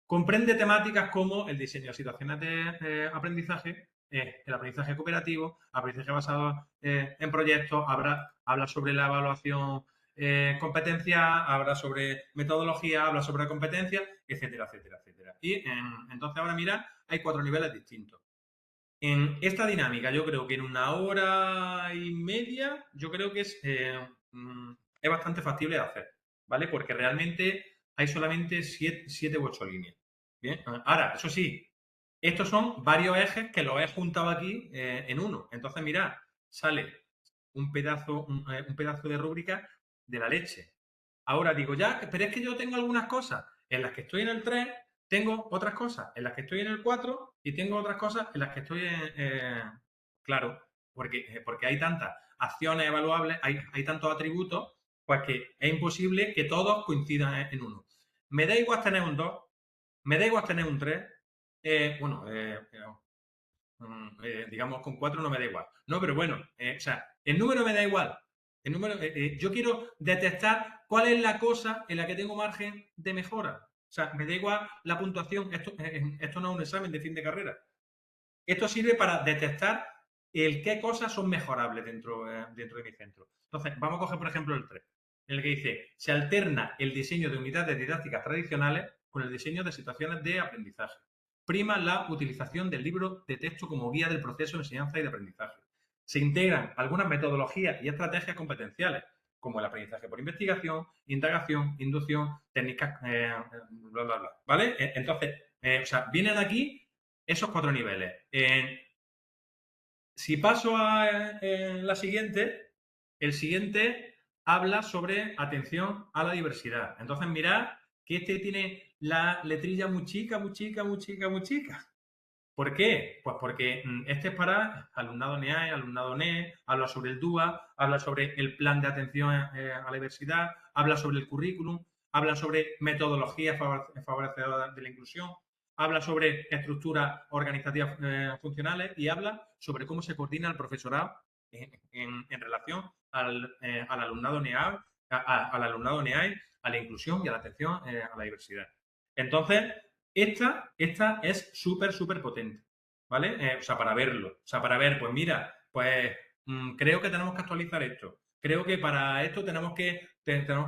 Comprende temáticas como el diseño de situaciones de aprendizaje, el aprendizaje cooperativo, aprendizaje basado en proyectos, habla sobre la evaluación competencia, habla sobre metodología, habla sobre competencia, etcétera, etcétera, etcétera. Y entonces ahora mira, hay 4 niveles distintos. En esta dinámica, yo creo que en 1 hora y media, yo creo que es bastante factible de hacer, ¿vale? Porque realmente hay solamente 7 u 8 líneas. Bien, ahora, eso sí, estos son varios ejes que los he juntado aquí en uno. Entonces, mirad, sale un pedazo de rúbrica de la leche. Ahora digo, ya, pero es que yo tengo algunas cosas en las que estoy en el 3, tengo otras cosas en las que estoy en el 4 y tengo otras cosas en las que estoy claro, porque hay tantas acciones evaluables, hay tantos atributos, pues que es imposible que todos coincidan en uno. Me da igual tener un 2, me da igual tener un 3, bueno, digamos con 4 no me da igual. No, pero bueno, o sea, el número me da igual. El número, yo quiero detectar cuál es la cosa en la que tengo margen de mejora. O sea, me da igual la puntuación. Esto no es un examen de fin de carrera. Esto sirve para detectar el qué cosas son mejorables dentro de mi centro. Entonces, vamos a coger, por ejemplo, el 3, en el que dice, se alterna el diseño de unidades didácticas tradicionales con el diseño de situaciones de aprendizaje. Prima la utilización del libro de texto como guía del proceso de enseñanza y de aprendizaje. Se integran algunas metodologías y estrategias competenciales, como el aprendizaje por investigación, indagación, inducción, técnicas, bla, bla, bla. ¿Vale? Entonces, o sea, vienen aquí esos 4 niveles. Si paso a la siguiente, el siguiente habla sobre atención a la diversidad. Entonces, mirad que este tiene la letrilla muy chica, muy chica, muy chica, muy chica. ¿Por qué? Pues porque este es para alumnado NEAE, alumnado NE, habla sobre el DUA, habla sobre el plan de atención a la diversidad, habla sobre el currículum, habla sobre metodologías favorecedoras de la inclusión, habla sobre estructuras organizativas funcionales y habla sobre cómo se coordina el profesorado en relación al alumnado NEAE, al alumnado NEAE, a la inclusión y a la atención a la diversidad. Entonces, esta es súper, súper potente, ¿vale? O sea, para verlo. O sea, para ver, pues mira, pues creo que tenemos que actualizar esto. Creo que para esto tenemos que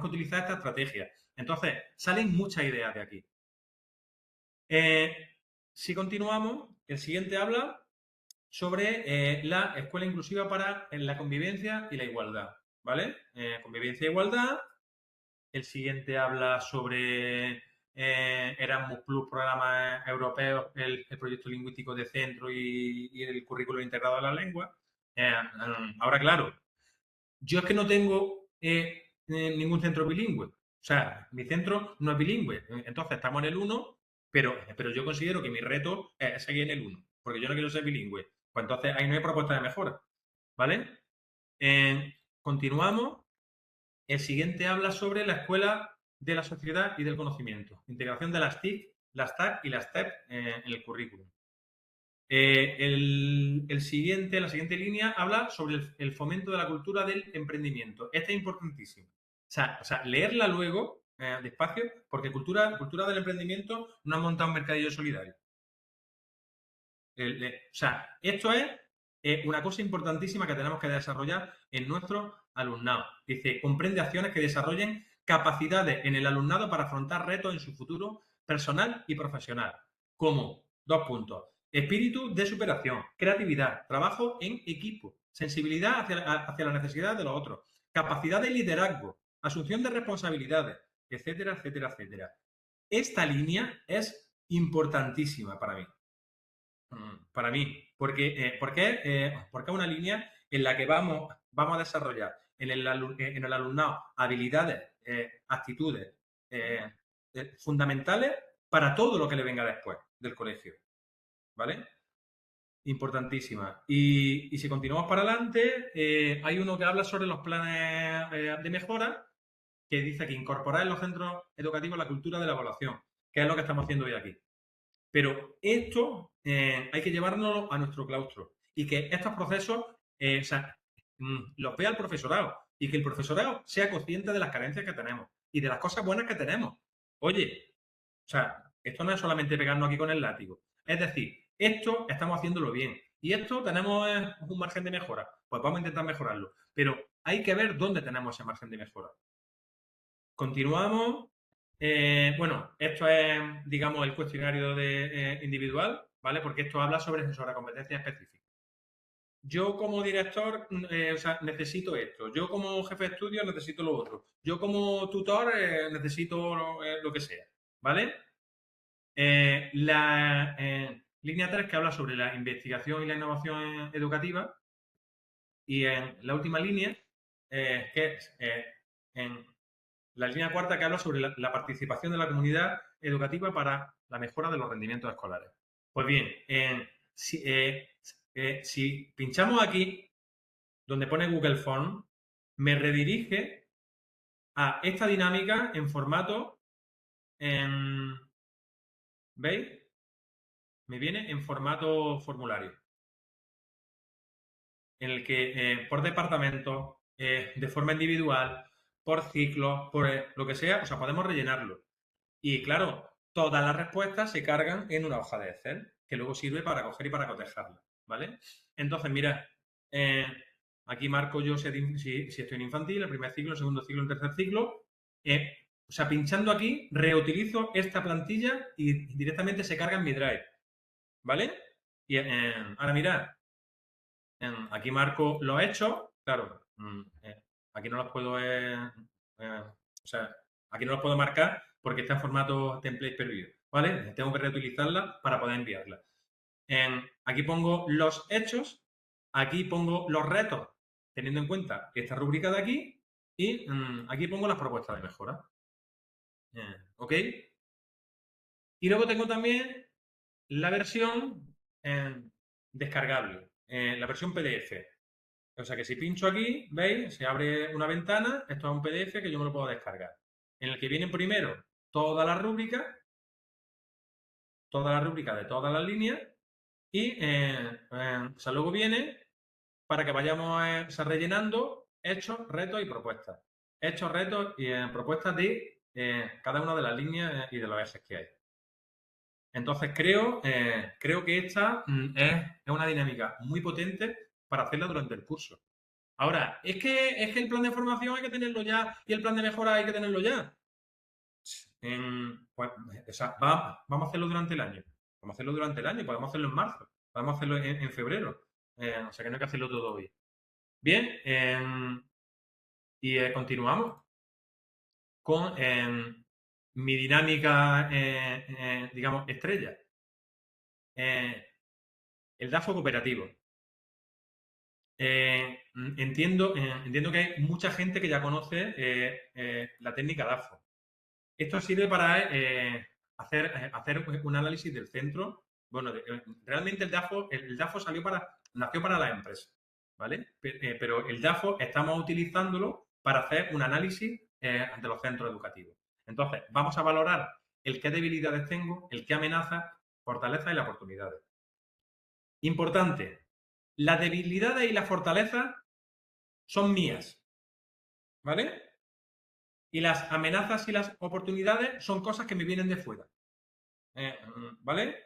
utilizar esta estrategia. Entonces, salen muchas ideas de aquí. Si continuamos, el siguiente habla sobre la escuela inclusiva para la convivencia y la igualdad, ¿vale? Convivencia e igualdad. El siguiente habla sobre Erasmus Plus, programas europeos, el proyecto lingüístico de centro y el currículo integrado de la lengua. Ahora, claro, yo es que no tengo ningún centro bilingüe. O sea, mi centro no es bilingüe. Entonces, estamos en el 1, pero yo considero que mi reto es seguir en el 1, porque yo no quiero ser bilingüe. Pues entonces, ahí no hay propuesta de mejora. ¿Vale? Continuamos. El siguiente habla sobre la escuela de la sociedad y del conocimiento. Integración de las TIC, las TAC y las TEP en el currículum. La siguiente línea habla sobre el fomento de la cultura del emprendimiento. Esta es importantísima. O sea, leerla luego, despacio, porque cultura del emprendimiento no ha montado un mercadillo solidario. O sea, esto es una cosa importantísima que tenemos que desarrollar en nuestro alumnado. Dice, comprende acciones que desarrollen capacidades en el alumnado para afrontar retos en su futuro personal y profesional, como, 2 puntos, espíritu de superación, creatividad, trabajo en equipo, sensibilidad hacia la necesidad de los otros, capacidad de liderazgo, asunción de responsabilidades, etcétera, etcétera, etcétera. Esta línea es importantísima para mí. Para mí, porque es una línea en la que vamos a desarrollar en el alumnado habilidades, actitudes fundamentales para todo lo que le venga después del colegio. ¿Vale? Importantísima. Y si continuamos para adelante, hay uno que habla sobre los planes de mejora, que dice que incorporar en los centros educativos la cultura de la evaluación, que es lo que estamos haciendo hoy aquí. Pero esto hay que llevárnoslo a nuestro claustro y que estos procesos los vea el profesorado y que el profesorado sea consciente de las carencias que tenemos y de las cosas buenas que tenemos. Oye, o sea, esto no es solamente pegarnos aquí con el látigo. Es decir, esto estamos haciéndolo bien y esto tenemos un margen de mejora. Pues vamos a intentar mejorarlo. Pero hay que ver dónde tenemos ese margen de mejora. Continuamos. Bueno, esto es, digamos, el cuestionario individual. ¿vale? Porque esto habla sobre competencias específicas. Yo como director, o sea, necesito esto. Yo como jefe de estudio necesito lo otro. Yo como tutor necesito lo que sea, ¿vale? La línea 3 que habla sobre la investigación y la innovación educativa. Y en la última línea, que es en la línea cuarta que habla sobre la participación de la comunidad educativa para la mejora de los rendimientos escolares. Pues bien, si pinchamos aquí, donde pone Google Form, me redirige a esta dinámica en formato, ¿veis? Me viene en formato formulario, en el que por departamento, de forma individual, por ciclo, por lo que sea, o sea, podemos rellenarlo. Y claro, todas las respuestas se cargan en una hoja de Excel, que luego sirve para coger y para cotejarla, ¿vale? Entonces, mira, aquí marco yo si estoy en infantil, el primer ciclo, el segundo ciclo, el tercer ciclo. O sea, pinchando aquí, reutilizo esta plantilla y directamente se carga en mi Drive, ¿vale? Y ahora mirad, aquí marco los hechos, claro, aquí no los puedo, o sea, aquí no los puedo marcar porque está en formato template preview, ¿vale? Tengo que reutilizarla para poder enviarla. Aquí pongo los hechos, aquí pongo los retos, teniendo en cuenta esta rúbrica de aquí, y aquí pongo las propuestas de mejora. ¿Ok? Y luego tengo también la versión descargable, la versión PDF. O sea que si pincho aquí, ¿veis? Se abre una ventana, esto es un PDF que yo me lo puedo descargar. En el que vienen primero todas las rúbricas de todas las líneas, y o sea, luego viene para que vayamos rellenando hechos, retos y propuestas. Hechos, retos y propuestas de cada una de las líneas y de los ejes que hay. Entonces creo que esta es una dinámica muy potente para hacerla durante el curso. Ahora, es que el plan de formación hay que tenerlo ya y el plan de mejora hay que tenerlo ya. Pues, o sea, vamos a hacerlo durante el año. Vamos a hacerlo durante el año, podemos hacerlo en marzo, podemos hacerlo en febrero. O sea que no hay que hacerlo todo hoy. Bien, y continuamos con mi dinámica, digamos, estrella. El DAFO cooperativo. Entiendo que hay mucha gente que ya conoce la técnica DAFO. Esto sirve para hacer un análisis del centro. Bueno, realmente el DAFO nació para las empresas, ¿vale? Pero el DAFO estamos utilizándolo para hacer un análisis de los centros educativos. Entonces, vamos a valorar el qué debilidades tengo, el qué amenazas, fortalezas y las oportunidades. Importante, las debilidades y las fortalezas son mías, ¿vale? Y las amenazas y las oportunidades son cosas que me vienen de fuera, ¿vale?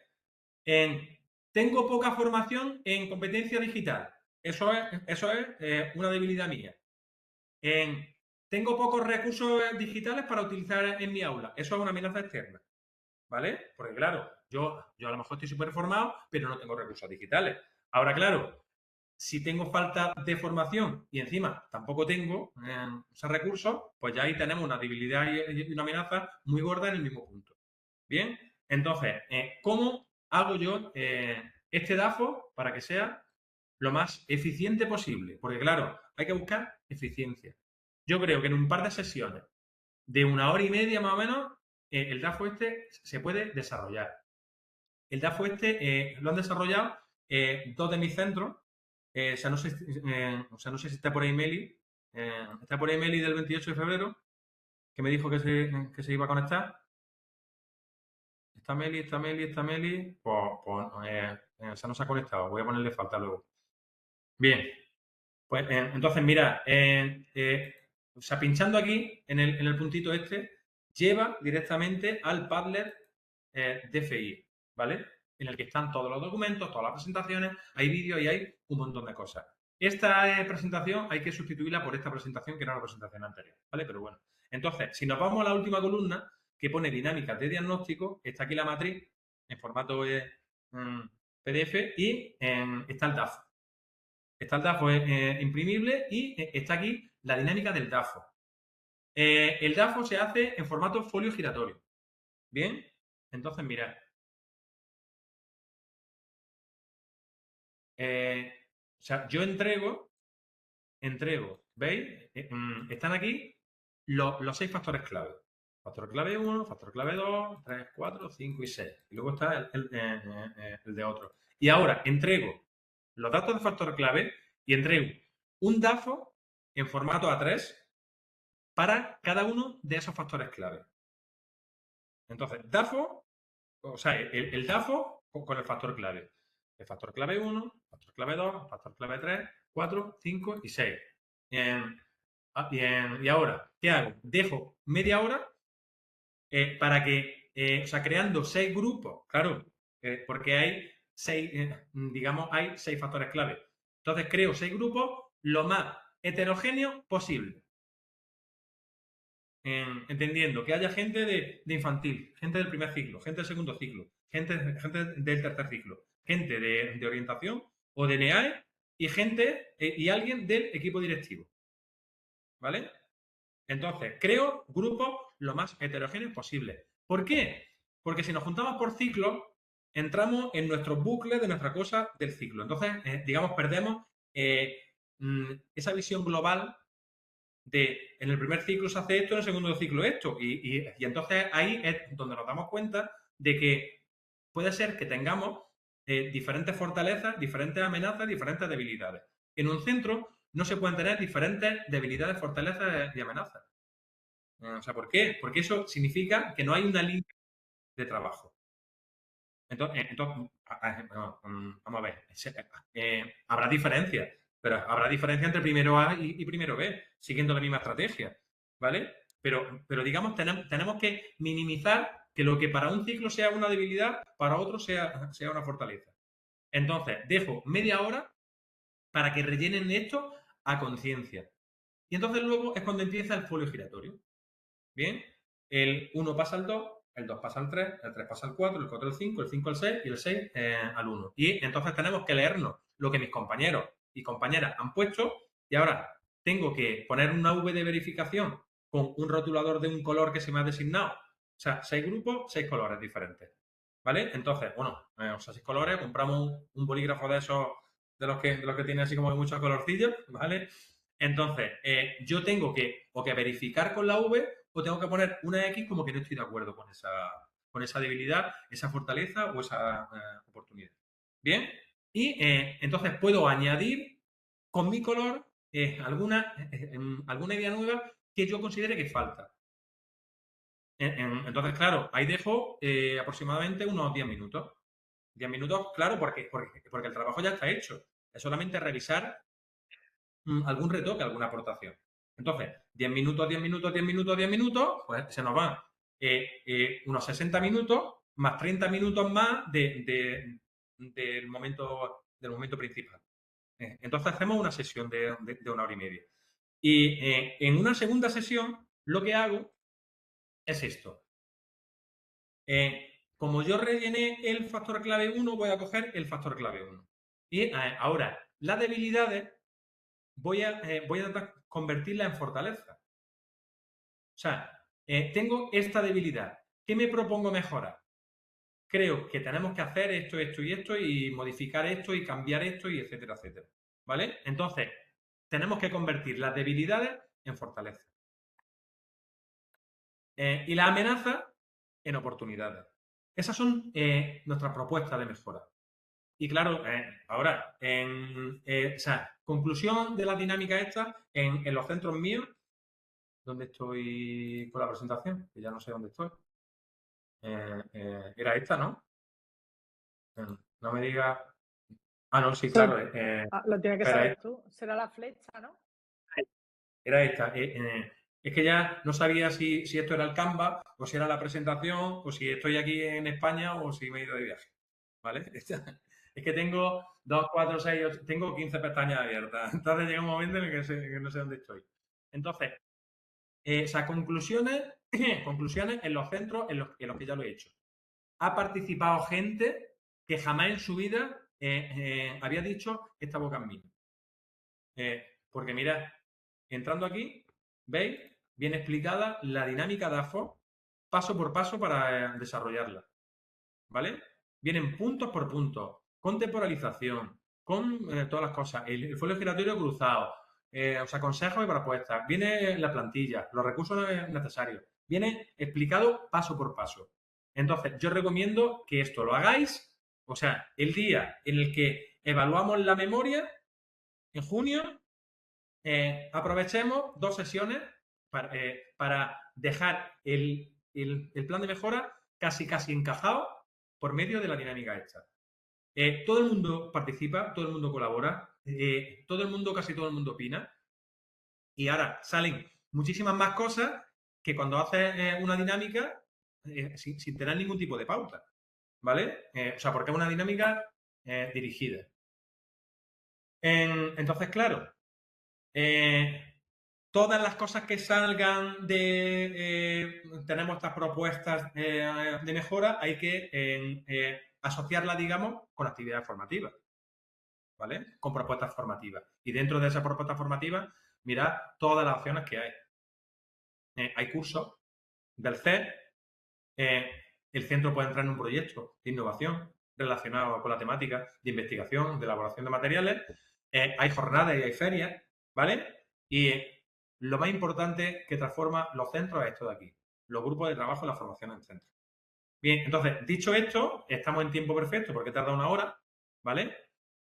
Tengo poca formación en competencia digital. Eso es una debilidad mía. Tengo pocos recursos digitales para utilizar en mi aula. Eso es una amenaza externa, ¿vale? Porque claro, yo a lo mejor estoy súper formado, pero no tengo recursos digitales. Ahora, claro, si tengo falta de formación y encima tampoco tengo esos recursos, pues ya ahí tenemos una debilidad y una amenaza muy gorda en el mismo punto. Bien, entonces, ¿cómo hago yo este DAFO para que sea lo más eficiente posible? Porque claro, hay que buscar eficiencia. Yo creo que en un par de sesiones de 1 hora y media más o menos, el DAFO este se puede desarrollar. El DAFO este lo han desarrollado 2 de mis centros. O sea, no sé si está por ahí Meli. Está por ahí Meli del 28 de febrero, que me dijo que se iba a conectar. Está Meli. O sea, no se ha conectado. Voy a ponerle falta luego. Bien. Pues entonces, mira, o sea, pinchando aquí en el puntito este, lleva directamente al Padlet DFI, ¿vale? En el que están todos los documentos, todas las presentaciones, hay vídeos y hay un montón de cosas. Esta presentación hay que sustituirla por esta presentación que era la presentación anterior, ¿vale? Pero bueno, entonces, si nos vamos a la última columna que pone dinámicas de diagnóstico, está aquí la matriz en formato PDF y está el DAFO. Está el DAFO imprimible y está aquí la dinámica del DAFO. El DAFO se hace en formato folio giratorio. Bien, entonces mirad. O sea, yo entrego, ¿veis? Están aquí los 6 factores clave. Factor clave 1, factor clave 2, 3, 4, 5 y 6. Y luego está el de otro. Y ahora entrego los datos de factor clave y entrego un DAFO en formato A3 para cada uno de esos factores clave. Entonces, DAFO, o sea, el DAFO con el factor clave. El factor clave 1, factor clave 2, factor clave 3, 4, 5 y 6. Y ahora, ¿qué hago? Dejo media hora para que, o sea, creando 6 grupos, claro, porque hay 6, digamos, hay 6 factores clave. Entonces creo 6 grupos lo más heterogéneos posible. Entendiendo que haya gente de infantil, gente del primer ciclo, gente del segundo ciclo, gente del tercer ciclo, gente de orientación o de NEAE y gente y alguien del equipo directivo. ¿Vale? Entonces, creo grupos lo más heterogéneos posible. ¿Por qué? Porque si nos juntamos por ciclos, entramos en nuestros bucles de nuestra cosa del ciclo. Entonces, digamos, perdemos esa visión global de en el primer ciclo se hace esto, en el segundo ciclo esto. Y entonces ahí es donde nos damos cuenta de que puede ser que tengamos diferentes fortalezas, diferentes amenazas, diferentes debilidades. En un centro no se pueden tener diferentes debilidades, fortalezas y amenazas. O sea, ¿por qué? Porque eso significa que no hay una línea de trabajo. Entonces vamos a ver, habrá diferencias, pero habrá diferencia entre primero A y primero B, siguiendo la misma estrategia, ¿vale? Pero digamos, tenemos que minimizar que lo que para un ciclo sea una debilidad, para otro sea una fortaleza. Entonces, dejo media hora para que rellenen esto a conciencia. Y entonces luego es cuando empieza el folio giratorio. Bien, el 1 pasa al 2, el 2 pasa al 3, el 3 pasa al 4, el 4 al 5, el 5 al 6 y el 6 al 1. Y entonces tenemos que leernos lo que mis compañeros y compañeras han puesto y ahora tengo que poner una V de verificación con un rotulador de un color que se me ha designado. O sea, 6 grupos, 6 colores diferentes. ¿Vale? Entonces, bueno, o sea, 6 colores, compramos un bolígrafo de esos, de los que tiene así como muchos colorcillos, ¿vale? Entonces, yo tengo que o que verificar con la V o tengo que poner una X como que no estoy de acuerdo con esa debilidad, esa fortaleza o esa oportunidad. Bien, y entonces puedo añadir con mi color alguna idea nueva que yo considere que falta. Entonces, claro, ahí dejo aproximadamente unos 10 minutos. 10 minutos, claro, porque el trabajo ya está hecho. Es solamente revisar algún retoque, alguna aportación. Entonces, 10 minutos, 10 minutos, 10 minutos, 10 minutos, pues se nos van unos 60 minutos más 30 minutos más del momento principal. Entonces hacemos una sesión de 1 hora y media. Y en una segunda sesión lo que hago es esto. Como yo rellené el factor clave 1, voy a coger el factor clave 1. Y ahora, las debilidades voy a tratar de convertirla en fortaleza. O sea, tengo esta debilidad. ¿Qué me propongo mejorar? Creo que tenemos que hacer esto, esto y esto y modificar esto y cambiar esto y etcétera, etcétera. ¿Vale? Entonces, tenemos que convertir las debilidades en fortaleza. Y las amenazas en oportunidades. Esas son nuestras propuestas de mejora. Y claro, ahora, o sea, conclusión de la dinámica esta, en los centros míos, ¿dónde estoy con la presentación? Que ya no sé dónde estoy. Era esta, ¿no? No me diga... Ah, no, sí, claro. Lo tienes que espera, saber tú. Será la flecha, ¿no? Era esta. Es que ya no sabía si esto era el Canva o si era la presentación o si estoy aquí en España o si me he ido de viaje. ¿Vale? Es que tengo 2, 4, 6, 8, tengo 15 pestañas abiertas. Entonces llega un momento en el que no sé dónde estoy. Entonces, o sea, conclusiones en los centros en los que ya lo he hecho. Ha participado gente que jamás en su vida había dicho esta boca en mí. Porque mirad, entrando aquí, ¿veis? Viene explicada la dinámica de AFO paso por paso para desarrollarla. ¿Vale? Vienen puntos por puntos, con temporalización, con todas las cosas, el folio giratorio cruzado, o sea, consejos y propuestas, viene la plantilla, los recursos necesarios, viene explicado paso por paso. Entonces, yo recomiendo que esto lo hagáis, o sea, el día en el que evaluamos la memoria, en junio, aprovechemos 2 sesiones para dejar el plan de mejora casi encajado por medio de la dinámica esta. Todo el mundo participa, todo el mundo colabora, casi todo el mundo opina. Y ahora salen muchísimas más cosas que cuando haces una dinámica sin tener ningún tipo de pauta. ¿Vale? O sea, porque es una dinámica dirigida. Entonces, claro, todas las cosas que salgan de tenemos estas propuestas de mejora, hay que asociarlas, digamos, con actividades formativas, ¿vale? Con propuestas formativas. Y dentro de esas propuestas formativas, mirad todas las opciones que hay. Hay cursos del CES, el centro puede entrar en un proyecto de innovación relacionado con la temática de investigación, de elaboración de materiales, hay jornadas y hay ferias, ¿vale? Y lo más importante que transforma los centros es esto de aquí, los grupos de trabajo y la formación en centros. Bien, entonces, dicho esto, estamos en tiempo perfecto porque tarda 1 hora, ¿vale?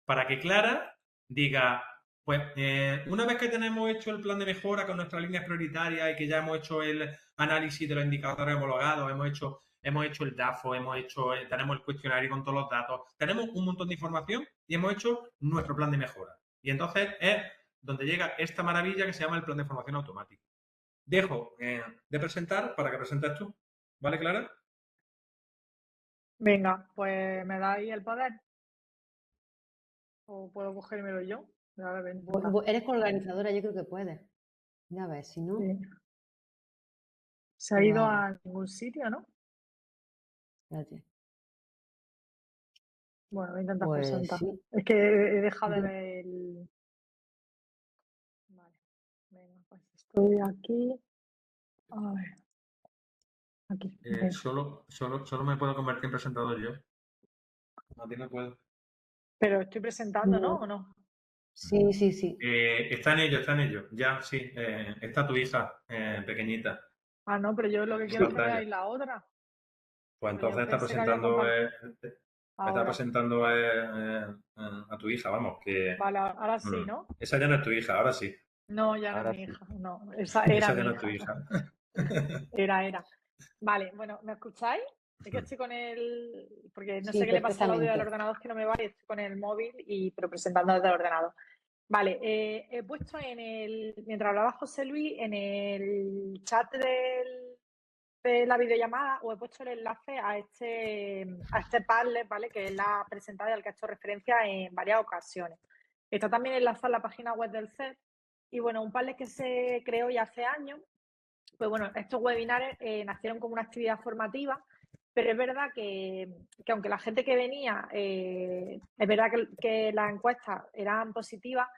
Para que Clara diga, pues una vez que tenemos hecho el plan de mejora con nuestras líneas prioritarias y que ya hemos hecho el análisis de los indicadores homologados, hemos hecho el DAFO, tenemos el cuestionario con todos los datos, tenemos un montón de información y hemos hecho nuestro plan de mejora. Y entonces es donde llega esta maravilla que se llama el plan de formación automático. Dejo de presentar para que presentes tú. ¿Vale, Clara? Venga, pues me dais el poder. ¿O puedo cogérmelo yo? A ver, ven, venga. Eres coorganizadora, yo creo que puedes. Ya ves, si no. Sí. Se ha Pues ido vale. a ningún sitio, ¿no? Espérate. Bueno, voy a intentar Pues presentar. sí. Es que he dejado de Yo- ver el. Vale. Venga, pues estoy aquí. A ver. Aquí. Venga. Solo me puedo convertir en presentador yo. A ti no puedo. Pero estoy presentando, ¿no? No. ¿O no? Sí, sí, sí. Está en ello. Ya, sí. Está tu hija pequeñita. Ah, no, pero yo lo que En quiero es que pantalla. veáis la otra. Pues Pues yo entonces está pensé que había presentando, compartido. Ahora. a tu hija, vamos, que Vale, ahora sí, ¿no? esa ya no es tu hija, ahora sí. No, ya no es Ahora mi sí. hija. No, esa era Esa ya mi no es tu hija. hija. Era. Vale, bueno, ¿me escucháis? Es que estoy con el. Porque no sé Sí, qué le pasa al audio del perfectamente. ordenador, que no me va y estoy con el móvil, pero presentando desde el ordenador. Vale, he puesto mientras hablaba José Luis, en el chat de la videollamada, os he puesto el enlace a este Padlet, ¿vale? Que es la presentada y al que he hecho referencia en varias ocasiones. Está también enlazado en la página web del CEP. Y bueno, un Padlet que se creó ya hace años. Pues bueno, estos webinares nacieron como una actividad formativa, pero es verdad que aunque la gente que venía, es verdad que las encuestas eran positivas,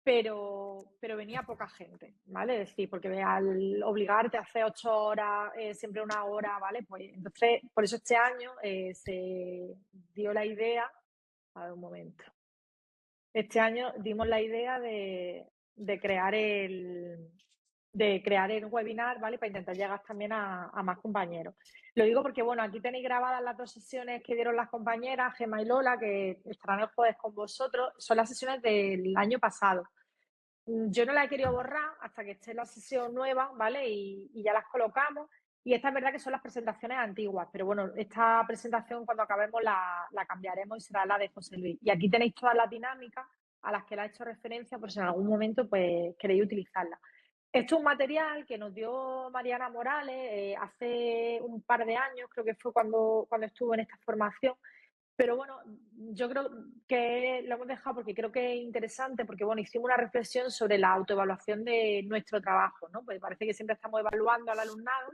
pero venía poca gente, ¿vale? Es decir, porque al obligarte a hacer 8 horas, siempre 1 hora, ¿vale? Pues entonces, por eso este año se dio la idea, a ver un momento, este año dimos la idea de crear el webinar, ¿vale? Para intentar llegar también a más compañeros. Lo digo porque, bueno, aquí tenéis grabadas las 2 sesiones que dieron las compañeras, Gemma y Lola, que estarán el jueves con vosotros. Son las sesiones del año pasado. Yo no la he querido borrar hasta que esté la sesión nueva, ¿vale? Y ya las colocamos. Y esta es verdad que son las presentaciones antiguas, pero bueno, esta presentación cuando acabemos la cambiaremos y será la de José Luis. Y aquí tenéis todas las dinámicas a las que le he hecho referencia, por si en algún momento pues queréis utilizarla. Esto es un material que nos dio Mariana Morales hace un par de años, creo que fue cuando estuvo en esta formación. Pero bueno, yo creo que lo hemos dejado porque creo que es interesante, porque bueno, hicimos una reflexión sobre la autoevaluación de nuestro trabajo, ¿no? Pues parece que siempre estamos evaluando al alumnado,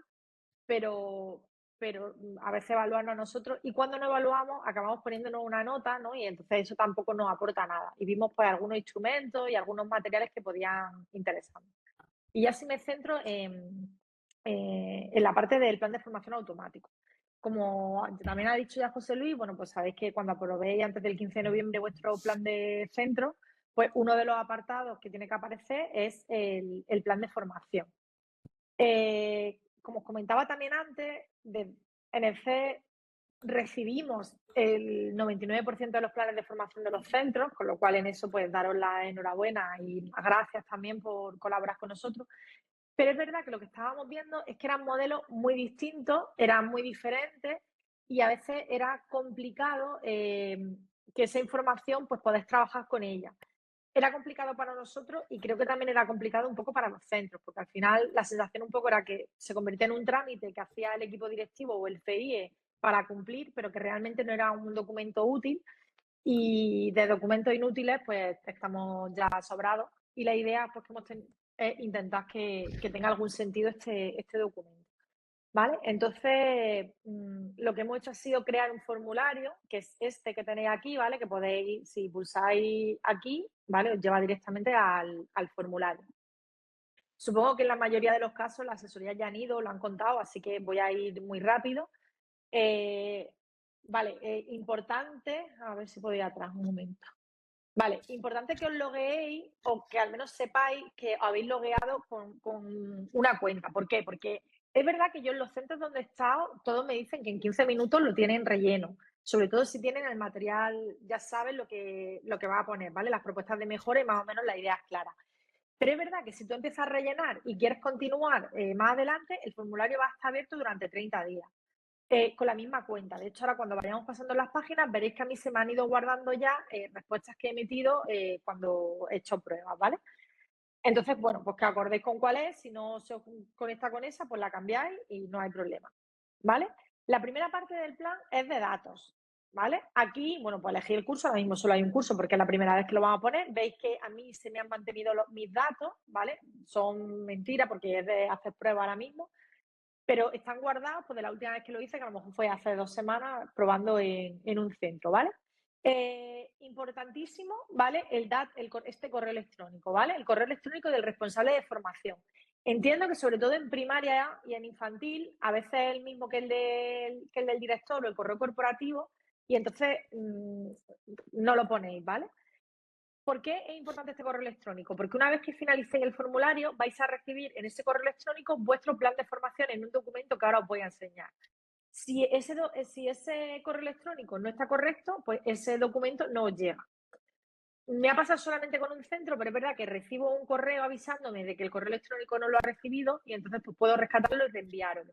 pero pero a veces evaluarnos a nosotros y cuando no evaluamos acabamos poniéndonos una nota, ¿no? Y entonces eso tampoco nos aporta nada. Y vimos pues algunos instrumentos y algunos materiales que podían interesarnos. Y ya sí me centro en la parte del plan de formación automático. Como también ha dicho ya José Luis, bueno, pues sabéis que cuando aprobéis antes del 15 de noviembre vuestro plan de centro, pues uno de los apartados que tiene que aparecer es el plan de formación. Como os comentaba también antes, en el CEE recibimos el 99% de los planes de formación de los centros, con lo cual en eso pues daros la enhorabuena y las gracias también por colaborar con nosotros. Pero es verdad que lo que estábamos viendo es que eran modelos muy distintos, eran muy diferentes y a veces era complicado que esa información pues poder trabajar con ella. Era complicado para nosotros y creo que también era complicado un poco para los centros, porque al final la sensación un poco era que se convertía en un trámite que hacía el equipo directivo o el CIE para cumplir, pero que realmente no era un documento útil y de documentos inútiles pues estamos ya sobrados y la idea pues que hemos es intentar que tenga algún sentido este documento. ¿Vale? Entonces, lo que hemos hecho ha sido crear un formulario, que es este que tenéis aquí, ¿vale? Que podéis, si pulsáis aquí, ¿vale? Os lleva directamente al formulario. Supongo que en la mayoría de los casos las asesorías ya han ido, lo han contado, así que voy a ir muy rápido. Vale, importante, a ver si puedo ir atrás un momento. Vale, importante que os logueéis o que al menos sepáis que os habéis logueado con una cuenta. ¿Por qué? Porque es verdad que yo en los centros donde he estado, todos me dicen que en 15 minutos lo tienen relleno. Sobre todo si tienen el material, ya saben lo que va a poner, ¿vale? Las propuestas de mejora y más o menos la idea es clara. Pero es verdad que si tú empiezas a rellenar y quieres continuar más adelante, el formulario va a estar abierto durante 30 días. Con la misma cuenta. De hecho, ahora cuando vayamos pasando las páginas, veréis que a mí se me han ido guardando ya respuestas que he emitido cuando he hecho pruebas, ¿vale? Entonces, bueno, pues que acordéis con cuál es. Si no se os conecta con esa, pues la cambiáis y no hay problema, ¿vale? La primera parte del plan es de datos, ¿vale? Aquí, bueno, pues elegí el curso. Ahora mismo solo hay un curso porque es la primera vez que lo vamos a poner. Veis que a mí se me han mantenido mis datos, ¿vale? Son mentiras porque es de hacer pruebas ahora mismo, pero están guardados pues, de la última vez que lo hice, que a lo mejor fue hace 2 semanas probando en un centro, ¿vale? Importantísimo, ¿vale? Este correo electrónico, ¿vale? El correo electrónico del responsable de formación. Entiendo que sobre todo en primaria y en infantil, a veces es el mismo que el del director o el correo corporativo, y entonces no lo ponéis, ¿vale? ¿Por qué es importante este correo electrónico? Porque una vez que finalicéis el formulario, vais a recibir en ese correo electrónico vuestro plan de formación en un documento que ahora os voy a enseñar. Si ese correo electrónico no está correcto, pues ese documento no os llega. Me ha pasado solamente con un centro, pero es verdad que recibo un correo avisándome de que el correo electrónico no lo ha recibido y entonces pues puedo rescatarlo y reenviarlo.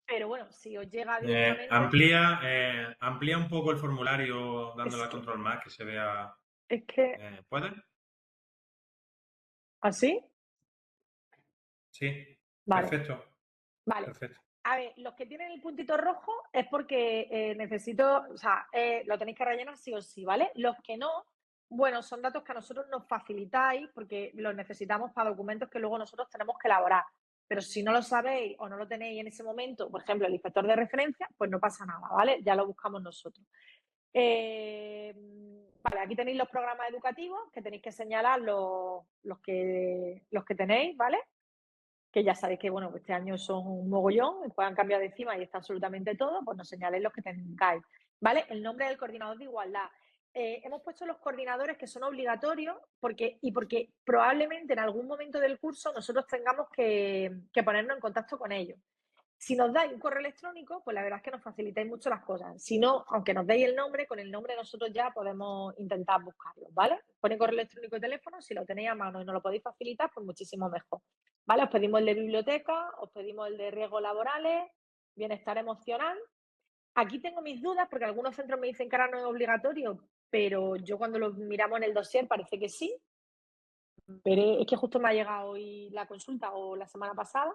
Pero bueno, si os llega directamente... amplía un poco el formulario dándole a control más, que se vea. Es que... ¿Puede? ¿Así? Sí, Vale. perfecto. Vale. Perfecto. A ver, los que tienen el puntito rojo es porque necesito, o sea, lo tenéis que rellenar sí o sí, ¿vale? Los que no, bueno, son datos que a nosotros nos facilitáis porque los necesitamos para documentos que luego nosotros tenemos que elaborar. Pero si no lo sabéis o no lo tenéis en ese momento, por ejemplo, el inspector de referencia, pues no pasa nada, ¿vale? Ya lo buscamos nosotros. Vale, aquí tenéis los programas educativos que tenéis que señalar los que tenéis, ¿vale? Que ya sabéis que, bueno, este año son un mogollón, después han cambiado de encima y está absolutamente todo, pues nos señaléis los que tengáis, ¿vale? El nombre del coordinador de igualdad. Hemos puesto los coordinadores que son obligatorios porque probablemente en algún momento del curso nosotros tengamos que ponernos en contacto con ellos. Si nos dais un correo electrónico, pues la verdad es que nos facilitáis mucho las cosas. Si no, aunque nos deis el nombre, con el nombre nosotros ya podemos intentar buscarlo, ¿vale? Pone correo electrónico y teléfono, si lo tenéis a mano y nos lo podéis facilitar, pues muchísimo mejor. ¿Vale? Os pedimos el de biblioteca, os pedimos el de riesgos laborales, bienestar emocional. Aquí tengo mis dudas porque algunos centros me dicen que ahora no es obligatorio, pero yo cuando lo miramos en el dossier parece que sí. Pero es que justo me ha llegado hoy la consulta o la semana pasada.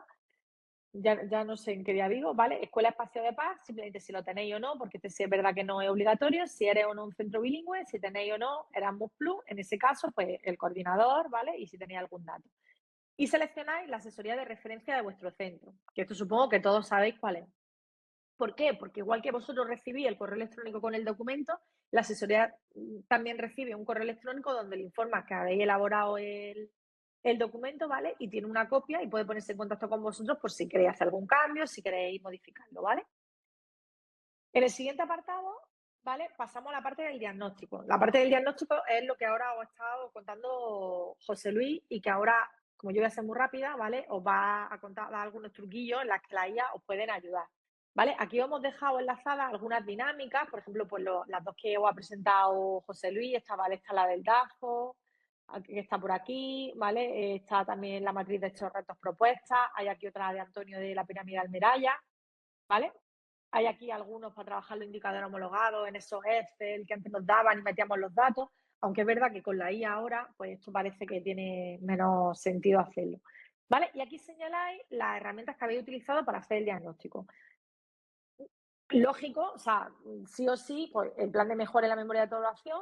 Ya no sé en qué día digo, ¿vale? Escuela Espacio de Paz, simplemente si lo tenéis o no, porque este sí es verdad que no es obligatorio, si eres o no un centro bilingüe, si tenéis o no Erasmus Plus, en ese caso, pues el coordinador, ¿vale? Y si tenéis algún dato. Y seleccionáis la asesoría de referencia de vuestro centro, que esto supongo que todos sabéis cuál es. ¿Por qué? Porque igual que vosotros recibís el correo electrónico con el documento, la asesoría también recibe un correo electrónico donde le informa que habéis elaborado el documento, ¿vale? Y tiene una copia y puede ponerse en contacto con vosotros por si queréis hacer algún cambio, si queréis modificarlo, ¿vale? En el siguiente apartado, ¿vale? Pasamos a la parte del diagnóstico. La parte del diagnóstico es lo que ahora os ha estado contando José Luis y que ahora, como yo voy a ser muy rápida, ¿vale? Os va a contar dar algunos truquillos en las que la IA os pueden ayudar, ¿vale? Aquí os hemos dejado enlazadas algunas dinámicas, por ejemplo, pues las dos que os ha presentado José Luis, está la del DAFO, que está por aquí, ¿vale? Está también la matriz de estos retos propuestas, hay aquí otra de Antonio de la pirámide Almeraya, ¿vale? Hay aquí algunos para trabajar los indicadores homologados en esos Excel que antes nos daban y metíamos los datos, aunque es verdad que con la IA ahora, pues esto parece que tiene menos sentido hacerlo. ¿Vale? Y aquí señaláis las herramientas que habéis utilizado para hacer el diagnóstico. Lógico, o sea, sí o sí, pues el plan de mejora en la memoria de evaluación,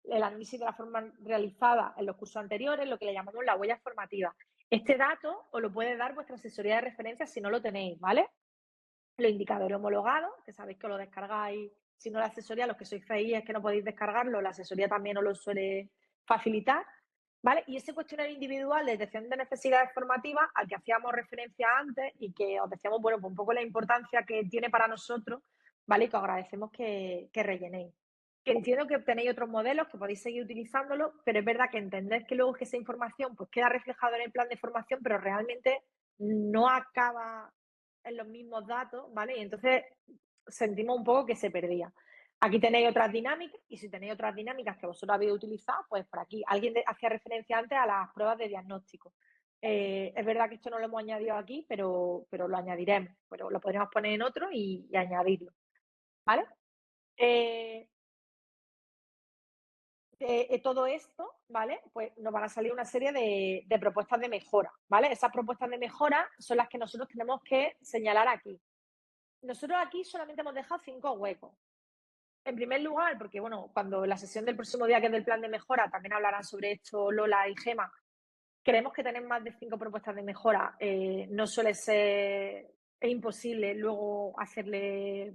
el análisis de la forma realizada en los cursos anteriores, lo que le llamamos la huella formativa. Este dato os lo puede dar vuestra asesoría de referencia si no lo tenéis, ¿vale? Los indicadores homologados, que sabéis que lo descargáis, si no la asesoría, los que sois FEI es que no podéis descargarlo, la asesoría también os lo suele facilitar, ¿vale? Y ese cuestionario individual de detección de necesidades formativas al que hacíamos referencia antes y que os decíamos, bueno, pues un poco la importancia que tiene para nosotros, ¿vale? Y que os agradecemos que rellenéis. Que entiendo que tenéis otros modelos, que podéis seguir utilizándolo, pero es verdad que entended que luego que esa información pues queda reflejada en el plan de formación, pero realmente no acaba en los mismos datos, ¿vale? Y entonces sentimos un poco que se perdía. Aquí tenéis otras dinámicas y si tenéis otras dinámicas que vosotros habéis utilizado, pues por aquí. Alguien hacía referencia antes a las pruebas de diagnóstico. Es verdad que esto no lo hemos añadido aquí, pero lo añadiremos. Pero lo podríamos poner en otro y añadirlo, ¿vale? Todo esto, ¿vale? Pues nos van a salir una serie de propuestas de mejora, ¿vale? Esas propuestas de mejora son las que nosotros tenemos que señalar aquí. Nosotros aquí solamente hemos dejado 5 huecos. En primer lugar, porque bueno, cuando la sesión del próximo día, que es del plan de mejora, también hablarán sobre esto Lola y Gema, creemos que tener más de 5 propuestas de mejora no suele ser, es imposible luego hacerle,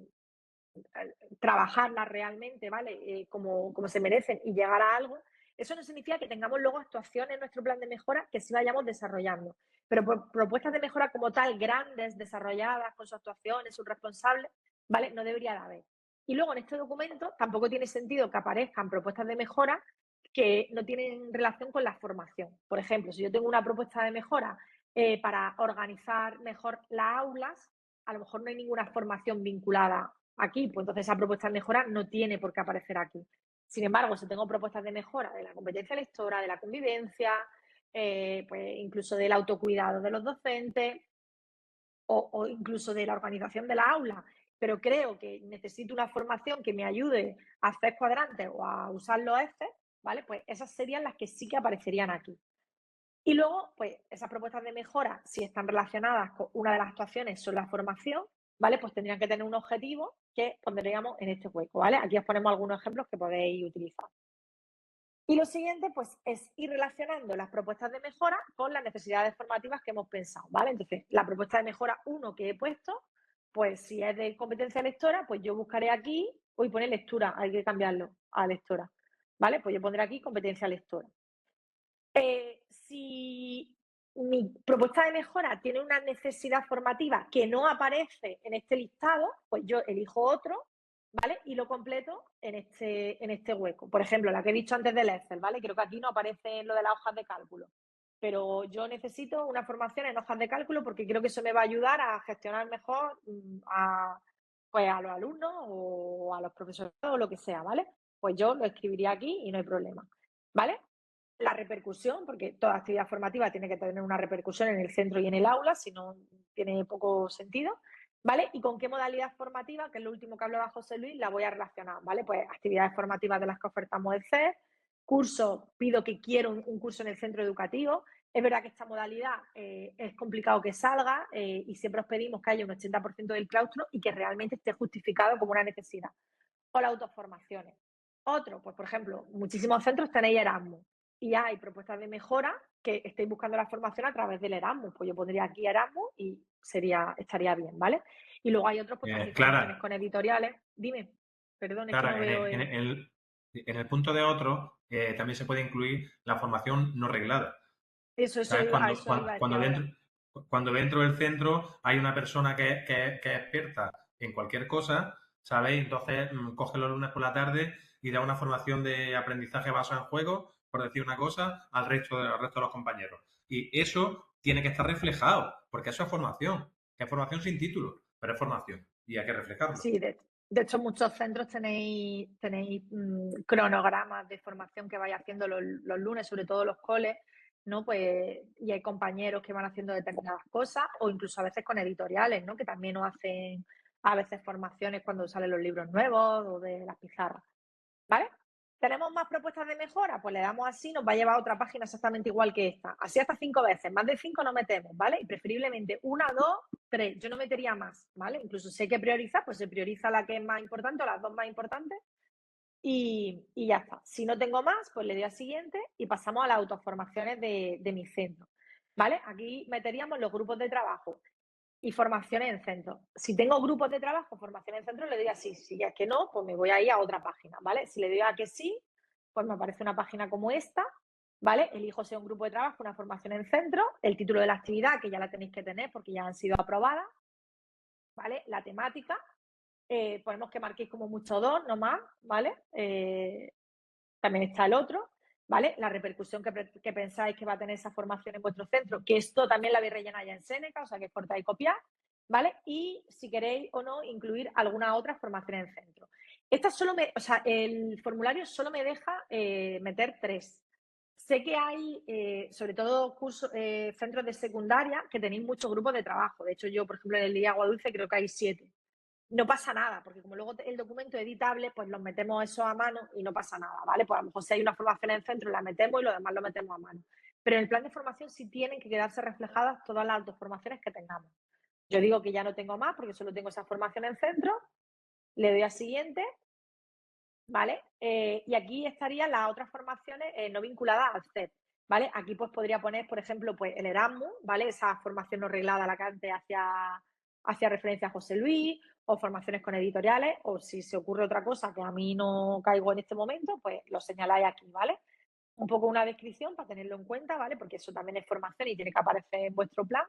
trabajarlas realmente, ¿vale? Como se merecen y llegar a algo. Eso no significa que tengamos luego actuaciones en nuestro plan de mejora que sí vayamos desarrollando. Pero por propuestas de mejora como tal, grandes, desarrolladas, con sus actuaciones, sus responsables, ¿vale? No debería de haber. Y luego en este documento tampoco tiene sentido que aparezcan propuestas de mejora que no tienen relación con la formación. Por ejemplo, si yo tengo una propuesta de mejora para organizar mejor las aulas, a lo mejor no hay ninguna formación vinculada aquí, pues entonces esa propuesta de mejora no tiene por qué aparecer aquí. Sin embargo, si tengo propuestas de mejora de la competencia lectora, de la convivencia, pues incluso del autocuidado de los docentes o incluso de la organización de la aula, pero creo que necesito una formación que me ayude a hacer cuadrantes o a usar los Excel, ¿vale? Pues esas serían las que sí que aparecerían aquí. Y luego, pues esas propuestas de mejora, si están relacionadas con una de las actuaciones sobre la formación, ¿vale? Pues tendrían que tener un objetivo que pondríamos en este hueco, ¿vale? Aquí os ponemos algunos ejemplos que podéis utilizar. Y lo siguiente, pues, es ir relacionando las propuestas de mejora con las necesidades formativas que hemos pensado, ¿vale? Entonces, la propuesta de mejora 1 que he puesto, pues si es de competencia lectora, pues yo buscaré aquí, hoy pone lectura, hay que cambiarlo a lectora, ¿vale? Pues yo pondré aquí competencia lectora. Si mi propuesta de mejora tiene una necesidad formativa que no aparece en este listado, pues yo elijo otro, ¿vale? Y lo completo en este hueco. Por ejemplo, la que he dicho antes del Excel, ¿vale? Creo que aquí no aparece lo de las hojas de cálculo. Pero yo necesito una formación en hojas de cálculo porque creo que eso me va a ayudar a gestionar mejor pues a los alumnos o a los profesores o lo que sea, ¿vale? Pues yo lo escribiría aquí y no hay problema, ¿vale? La repercusión, porque toda actividad formativa tiene que tener una repercusión en el centro y en el aula, si no tiene poco sentido, ¿vale? Y con qué modalidad formativa, que es lo último que hablaba José Luis, la voy a relacionar, ¿vale? Pues actividades formativas de las que ofertamos el CES, curso, pido que quiero un curso en el centro educativo. Es verdad que esta modalidad es complicado que salga y siempre os pedimos que haya un 80% del claustro y que realmente esté justificado como una necesidad. O las autoformaciones. Otro, pues por ejemplo, muchísimos centros tenéis Erasmus. y hay propuestas de mejora que estéis buscando la formación a través del Erasmus. Pues yo pondría aquí Erasmus y estaría bien, ¿vale? Y luego hay otros pues también formaciones Clara, con editoriales. Dime, perdón, es que Clara, no veo el... en el punto de otro también se puede incluir la formación no reglada. Eso, ¿Sabes? a eso iba a decir ahora. Cuando dentro del centro hay una persona que es experta en cualquier cosa, ¿sabéis? Entonces coge los lunes por la tarde y da una formación de aprendizaje basado en juegos, por decir una cosa, al resto de los compañeros. Y eso tiene que estar reflejado, porque eso es formación, que es formación sin título, pero es formación y hay que reflejarlo. Sí, de hecho, muchos centros tenéis cronogramas de formación que vais haciendo los lunes, sobre todo los coles, ¿no? Pues, y hay compañeros que van haciendo determinadas cosas, o incluso a veces con editoriales, ¿no? Que también nos hacen a veces formaciones cuando salen los libros nuevos o de las pizarras, ¿vale? ¿Tenemos más propuestas de mejora? Pues le damos así, nos va a llevar a otra página exactamente igual que esta. Así hasta 5 veces, más de 5 no metemos, ¿vale? Y preferiblemente 1, 2, 3. Yo no metería más, ¿vale? Incluso si hay que priorizar, pues se prioriza la que es más importante o las dos más importantes y ya está. Si no tengo más, pues le doy a siguiente y pasamos a las autoformaciones de mi centro, ¿vale? Aquí meteríamos los grupos de trabajo y formaciones en centro. Si tengo grupos de trabajo, formación en centro, le doy a sí. Si ya es que no, pues me voy a ir a otra página, ¿vale? Si le doy a que sí, pues me aparece una página como esta, ¿vale? Elijo sea un grupo de trabajo, una formación en centro, el título de la actividad, que ya la tenéis que tener porque ya han sido aprobadas, ¿vale? La temática, ponemos que marquéis como mucho 2, no más, ¿vale? También está el otro, ¿vale? La repercusión que pensáis que va a tener esa formación en vuestro centro, que esto también la habéis rellenado ya en Seneca, o sea que es cortar y copiar, ¿vale? Y si queréis o no incluir alguna otra formación en centro. El formulario solo me deja meter 3. Sé que hay, sobre todo centros de secundaria, que tenéis muchos grupos de trabajo. De hecho, yo, por ejemplo, en el día Agua Dulce creo que hay 7. No pasa nada, porque como luego el documento es editable, pues los metemos eso a mano y no pasa nada, ¿vale? Pues a lo mejor si hay una formación en el centro la metemos y lo demás lo metemos a mano. Pero en el plan de formación sí tienen que quedarse reflejadas todas las autoformaciones que tengamos. Yo digo que ya no tengo más porque solo tengo esa formación en centro, le doy a siguiente, ¿vale? Y aquí estarían las otras formaciones no vinculadas al CEP, ¿vale? Aquí pues podría poner, por ejemplo, pues el Erasmus, ¿vale? Esa formación no reglada, la que antes hacia referencia a José Luis, o formaciones con editoriales, o si se ocurre otra cosa que a mí no caigo en este momento, pues lo señaláis aquí, ¿vale? Un poco una descripción para tenerlo en cuenta, ¿vale? Porque eso también es formación y tiene que aparecer en vuestro plan.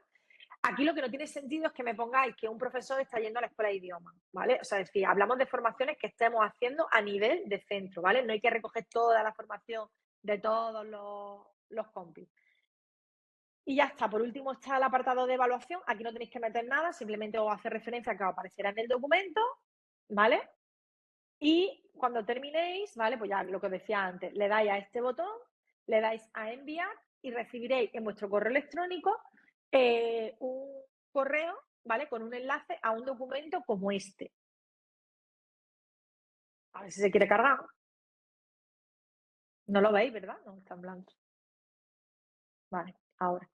Aquí lo que no tiene sentido es que me pongáis que un profesor está yendo a la escuela de idiomas, ¿vale? O sea, es decir, hablamos de formaciones que estemos haciendo a nivel de centro, ¿vale? No hay que recoger toda la formación de todos los compis. Y ya está. Por último está el apartado de evaluación. Aquí no tenéis que meter nada, simplemente os hace referencia a que os aparecerá en el documento, ¿vale? Y cuando terminéis, ¿vale? Pues ya lo que os decía antes, le dais a este botón, le dais a enviar y recibiréis en vuestro correo electrónico un correo, ¿vale? Con un enlace a un documento como este. A ver si se quiere cargar. No lo veis, ¿verdad? No, está en blanco. Vale, ahora.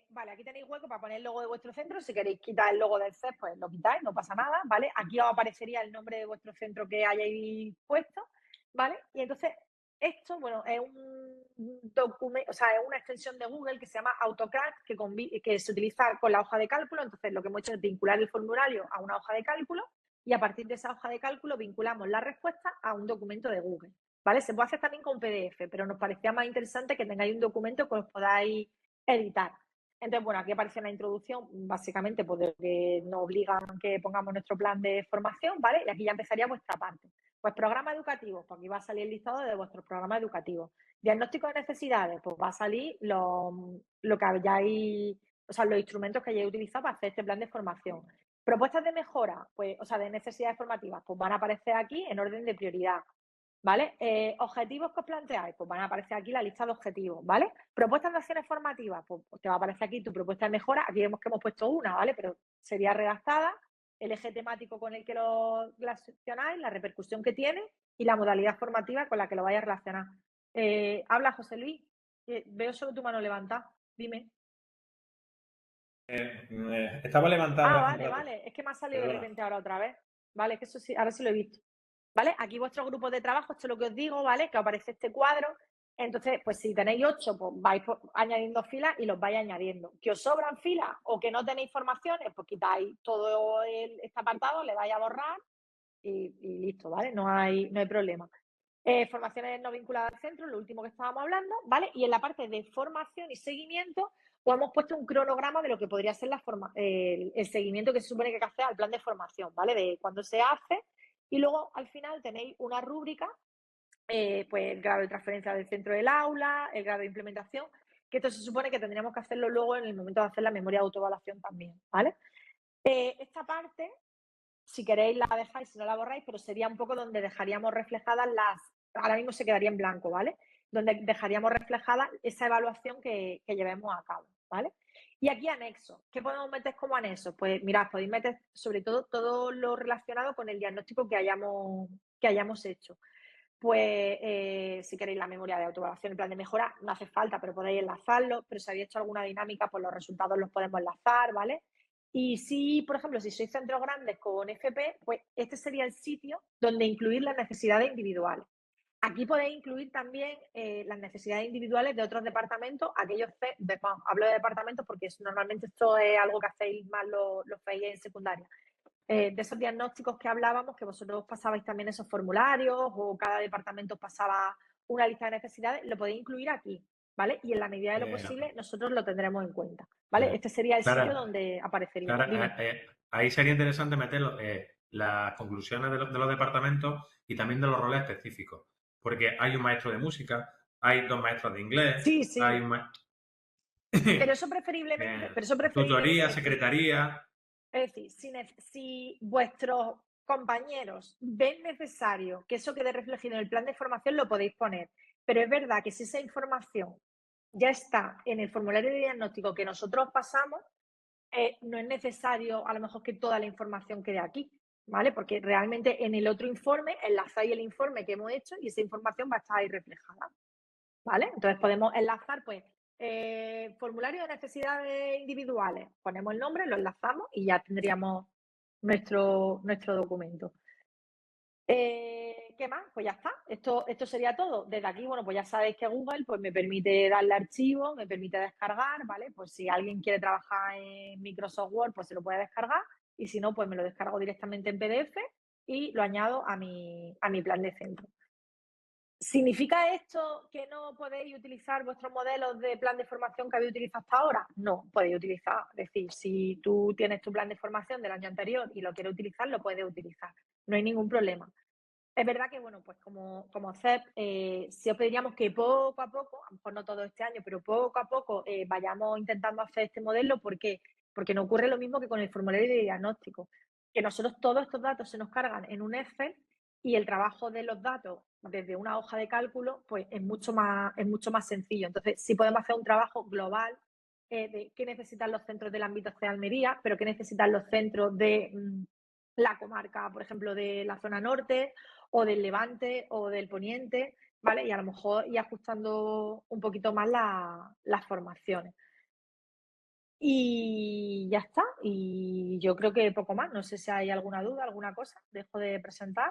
Vale, aquí tenéis hueco para poner el logo de vuestro centro. Si queréis quitar el logo del CEP, pues lo quitáis, no pasa nada, ¿vale? Aquí os aparecería el nombre de vuestro centro que hayáis puesto, ¿vale? Y entonces, esto, bueno, es un documento, o sea, es una extensión de Google que se llama AutoCAD, que se utiliza con la hoja de cálculo. Entonces, lo que hemos hecho es vincular el formulario a una hoja de cálculo y a partir de esa hoja de cálculo vinculamos la respuesta a un documento de Google, ¿vale? Se puede hacer también con PDF, pero nos parecía más interesante que tengáis un documento que os podáis editar. Entonces, bueno, aquí aparece una introducción, básicamente, pues de que nos obligan a que pongamos nuestro plan de formación, ¿vale? Y aquí ya empezaría vuestra parte. Pues programa educativo, pues aquí va a salir el listado de vuestros programas educativos. Diagnóstico de necesidades, pues va a salir lo que hayáis, o sea, los instrumentos que hayáis utilizado para hacer este plan de formación. Propuestas de mejora, pues, o sea, de necesidades formativas, pues van a aparecer aquí en orden de prioridad. ¿Vale? Objetivos que os planteáis, pues van a aparecer aquí la lista de objetivos, ¿vale? Propuestas de acciones formativas, pues te va a aparecer aquí tu propuesta de mejora. Aquí vemos que hemos puesto una, ¿vale? Pero sería redactada, el eje temático con el que lo relacionáis, la repercusión que tiene y la modalidad formativa con la que lo vais a relacionar. Habla, José Luis. Veo solo tu mano levantada. Dime. Estaba levantado hace un Vale, rato. vale. Es que me ha salido de Perdona. repente ahora otra vez. Vale, que eso sí, ahora sí lo he visto. ¿vale? Aquí vuestros grupos de trabajo, esto es lo que os digo, ¿vale? Que aparece este cuadro. Entonces, pues si tenéis 8, pues vais añadiendo filas y los vais añadiendo. Que os sobran filas o que no tenéis formaciones, pues quitáis todo este apartado, le vais a borrar y listo, ¿vale? No hay problema. Formaciones no vinculadas al centro, lo último que estábamos hablando, ¿vale? Y en la parte de formación y seguimiento, pues hemos puesto un cronograma de lo que podría ser el seguimiento que se supone que hay que hacer al plan de formación, ¿vale? De cuándo se hace. Y luego, al final, tenéis una rúbrica, pues el grado de transferencia del centro del aula, el grado de implementación, que esto se supone que tendríamos que hacerlo luego en el momento de hacer la memoria de autoevaluación también, ¿vale? Esta parte, si queréis la dejáis, si no la borráis, pero sería un poco donde dejaríamos reflejadas ahora mismo se quedaría en blanco, ¿vale? Donde dejaríamos reflejada esa evaluación que llevemos a cabo, ¿vale? Y aquí anexo. ¿Qué podemos meter como anexo? Pues mirad, podéis meter sobre todo lo relacionado con el diagnóstico que hayamos hecho. Pues si queréis la memoria de autoevaluación, el plan de mejora, no hace falta, pero podéis enlazarlo. Pero si habéis hecho alguna dinámica, pues los resultados los podemos enlazar, ¿vale? Y si, por ejemplo, si sois centros grandes con FP, pues este sería el sitio donde incluir las necesidades individuales. Aquí podéis incluir también las necesidades individuales de otros departamentos, hablo de departamentos porque normalmente esto es algo que hacéis más los FEI en secundaria. De esos diagnósticos que hablábamos, que vosotros pasabais también esos formularios o cada departamento pasaba una lista de necesidades, lo podéis incluir aquí, ¿vale? Y en la medida de lo posible nosotros lo tendremos en cuenta, ¿vale? Este sería el sitio Clara, donde aparecería. Clara, Dime. ahí sería interesante meter las conclusiones de los departamentos y también de los roles específicos, porque hay un maestro de música, hay 2 maestros de inglés, Sí, hay sí. un Pero eso preferiblemente, tutoría, es decir, secretaría. Es decir, si vuestros compañeros ven necesario que eso quede reflejado en el plan de formación, lo podéis poner. Pero es verdad que si esa información ya está en el formulario de diagnóstico que nosotros pasamos, no es necesario a lo mejor que toda la información quede aquí, ¿vale? Porque realmente en el otro informe enlazáis el informe que hemos hecho y esa información va a estar ahí reflejada, ¿vale? Entonces podemos enlazar, pues, formulario de necesidades individuales. Ponemos el nombre, lo enlazamos y ya tendríamos nuestro documento. ¿Qué más? Pues ya está. Esto sería todo. Desde aquí, bueno, pues ya sabéis que Google pues me permite darle archivo, me permite descargar, ¿vale? Pues si alguien quiere trabajar en Microsoft Word, pues se lo puede descargar. Y si no, pues me lo descargo directamente en PDF y lo añado a mi plan de centro. ¿Significa esto que no podéis utilizar vuestros modelos de plan de formación que habéis utilizado hasta ahora? No, podéis utilizar. Es decir, si tú tienes tu plan de formación del año anterior y lo quieres utilizar, lo puedes utilizar. No hay ningún problema. Es verdad que, bueno, pues como CEP, sí os pediríamos que poco a poco, a lo mejor no todo este año, pero poco a poco vayamos intentando hacer este modelo. ¿Por qué? Porque no ocurre lo mismo que con el formulario de diagnóstico, que nosotros todos estos datos se nos cargan en un Excel y el trabajo de los datos desde una hoja de cálculo pues es mucho más sencillo. Entonces, sí podemos hacer un trabajo global de qué necesitan los centros del ámbito de Almería, pero qué necesitan los centros de la comarca, por ejemplo, de la zona norte o del Levante o del Poniente, ¿vale? Y a lo mejor ir ajustando un poquito más las formaciones. Y ya está. Y yo creo que poco más. No sé si hay alguna duda, alguna cosa. Dejo de presentar.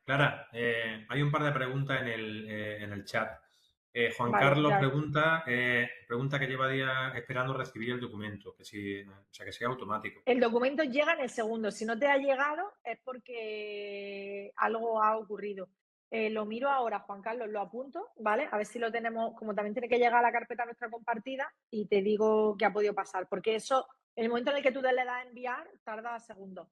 Clara, hay un par de preguntas en el chat. Juan Vale, Carlos ya. pregunta que lleva días esperando recibir el documento, que sea automático. El documento llega en el segundo. Si no te ha llegado es porque algo ha ocurrido. Lo miro ahora, Juan Carlos, lo apunto, ¿vale? A ver si lo tenemos, como también tiene que llegar a la carpeta nuestra compartida y te digo qué ha podido pasar, porque eso, en el momento en el que tú le das a enviar, tarda segundos,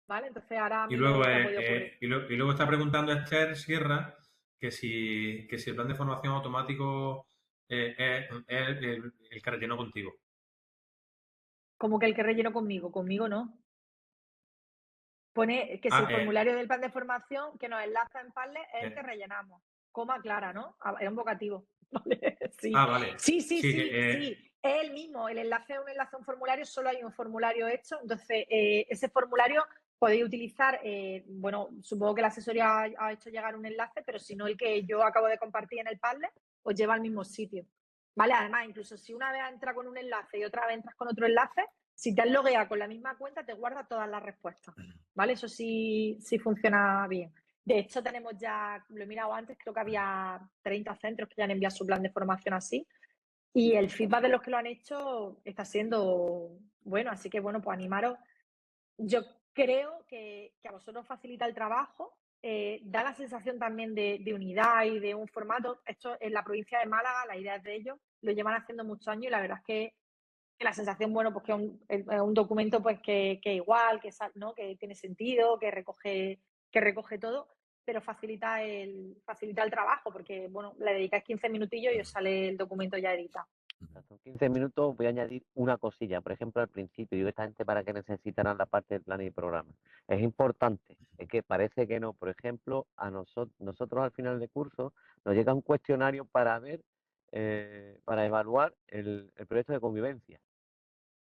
¿vale? Entonces ahora Y miro luego, qué ha podido ocurrir. y luego está preguntando Esther Sierra que si el plan de formación automático es el que rellenó contigo. Como que el que relleno conmigo no. Pone que si el Ah, formulario del plan de formación que nos enlaza en Padlet es el que rellenamos. Coma clara, ¿no? Es un vocativo. ¿Vale? Sí. vale. Sí. Es el mismo. El enlace es un enlace a un formulario, solo hay un formulario hecho. Entonces, ese formulario podéis utilizar, bueno, supongo que la asesoría ha hecho llegar un enlace, pero si no, el que yo acabo de compartir en el Padlet, os lleva al mismo sitio. ¿Vale? Además, incluso si una vez entra con un enlace y otra vez entras con otro enlace, Si te has logueado con la misma cuenta, te guarda todas las respuestas, ¿vale? Eso sí, sí funciona bien. De hecho, tenemos ya, lo he mirado antes, creo que había 30 centros que ya han enviado su plan de formación así. Y el feedback de los que lo han hecho está siendo bueno, así que bueno, pues animaros. Yo creo que a vosotros facilita el trabajo, da la sensación también de unidad y de un formato. Esto en la provincia de Málaga, la idea es de ellos, lo llevan haciendo muchos años y la verdad es que la sensación, bueno, pues que es un documento pues que igual, ¿no? Que tiene sentido, que recoge todo, pero facilita el trabajo porque, bueno, le dedicáis 15 minutillos y os sale el documento ya editado. Son 15 minutos, voy a añadir una cosilla. Por ejemplo, al principio, digo, esta gente para qué necesitarán la parte del plan y programa. Es importante, es que parece que no. Por ejemplo, a nosotros al final de curso nos llega un cuestionario para ver, para evaluar el proyecto de convivencia.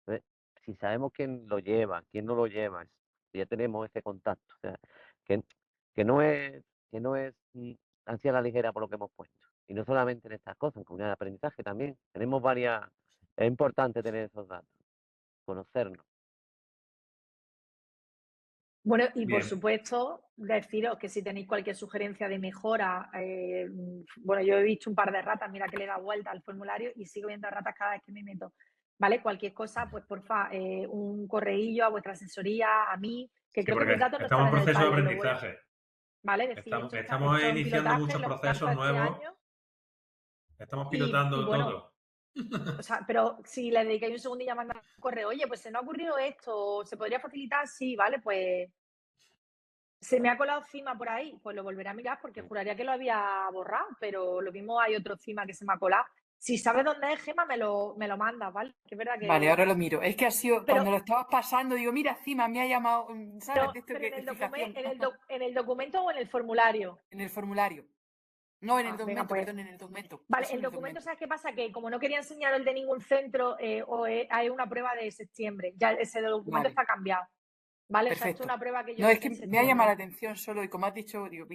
Entonces, si sabemos quién lo lleva, quién no lo lleva, ya tenemos ese contacto. O sea, que, que no es ansia a la ligera por lo que hemos puesto. Y no solamente en estas cosas, en comunidad de aprendizaje también. Tenemos varias, es importante tener esos datos, conocernos. Bueno, y por Bien. supuesto, deciros que si tenéis cualquier sugerencia de mejora, bueno, yo he visto un par de ratas, mira que le he dado vuelta al formulario y sigo viendo ratas cada vez que me meto. ¿Vale? Cualquier cosa, pues porfa, un correillo a vuestra asesoría, a mí, que Sí, creo que porque mis datos no estamos están en en el proceso de Padlet, lo voy a, aprendizaje. ¿vale? Decir, Estamos esto es un iniciando pilotaje, muchos lo procesos lanzo este nuevos. año Estamos y pilotando bueno, todo. o sea, pero si le dedicáis un segundo y ya mandáis un correo, oye, pues se me ha ocurrido esto, ¿se podría facilitar? Sí, ¿vale? Pues se me ha colado CIMA por ahí, pues lo volveré a mirar porque juraría que lo había borrado, pero lo mismo hay otro CIMA que se me ha colado. Si sabes dónde es, Gema, me lo mandas, ¿vale? Que es verdad Vale, que... ahora lo miro. Es que ha sido, Pero, cuando lo estabas pasando, digo, mira, Cima me ha llamado, ¿sabes? De esto pero que en el, fijación en el documento o en el formulario. en el formulario. No, en el Venga, documento, pues. perdón, en el documento. Vale, Eso el en el documento, documento. ¿sabes qué pasa? Que como no quería enseñar el de ningún centro, hay una prueba de septiembre. Ya ese documento Vale, está cambiado. ¿Vale? O sea, esto es perfecto. una prueba que yo No, es hice que en me ha llamado la septiembre. atención solo y como has dicho, digo,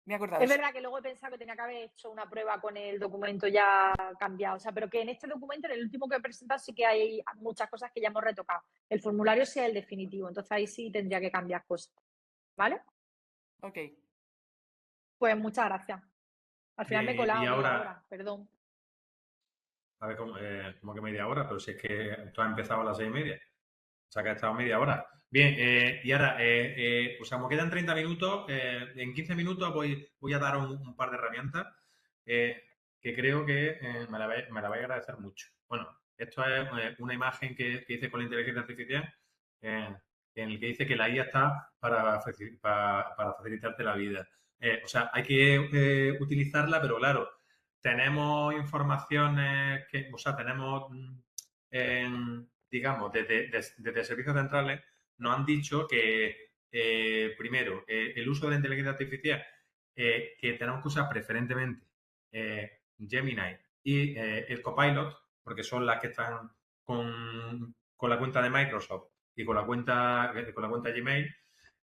me he acordado de Es eso. verdad que luego he pensado que tenía que haber hecho una prueba con el documento ya cambiado. O sea, pero que en este documento, en el último que he presentado, sí que hay muchas cosas que ya hemos retocado. El formulario sí es el definitivo, entonces ahí sí tendría que cambiar cosas. ¿Vale? Ok. Pues muchas gracias. Al final me he Bien, y colado media ahora, hora, perdón. a ver, como que media hora, pero si es que tú has empezado a las 6:30. O sea, que ha estado media hora. Bien, y ahora, o sea, como quedan 30 minutos, en 15 minutos voy a dar un par de herramientas que creo que me la vais a agradecer mucho. Bueno, esto es una imagen que hice con la inteligencia artificial, eh, en el que dice que la IA está para facilitarte la vida. O sea, hay que utilizarla, pero claro, tenemos informaciones o sea, tenemos digamos, desde servicios centrales nos han dicho que, primero, el uso de la inteligencia artificial, que tenemos que usar preferentemente Gemini y el Copilot, porque son las que están con la cuenta de Microsoft y con la cuenta Gmail,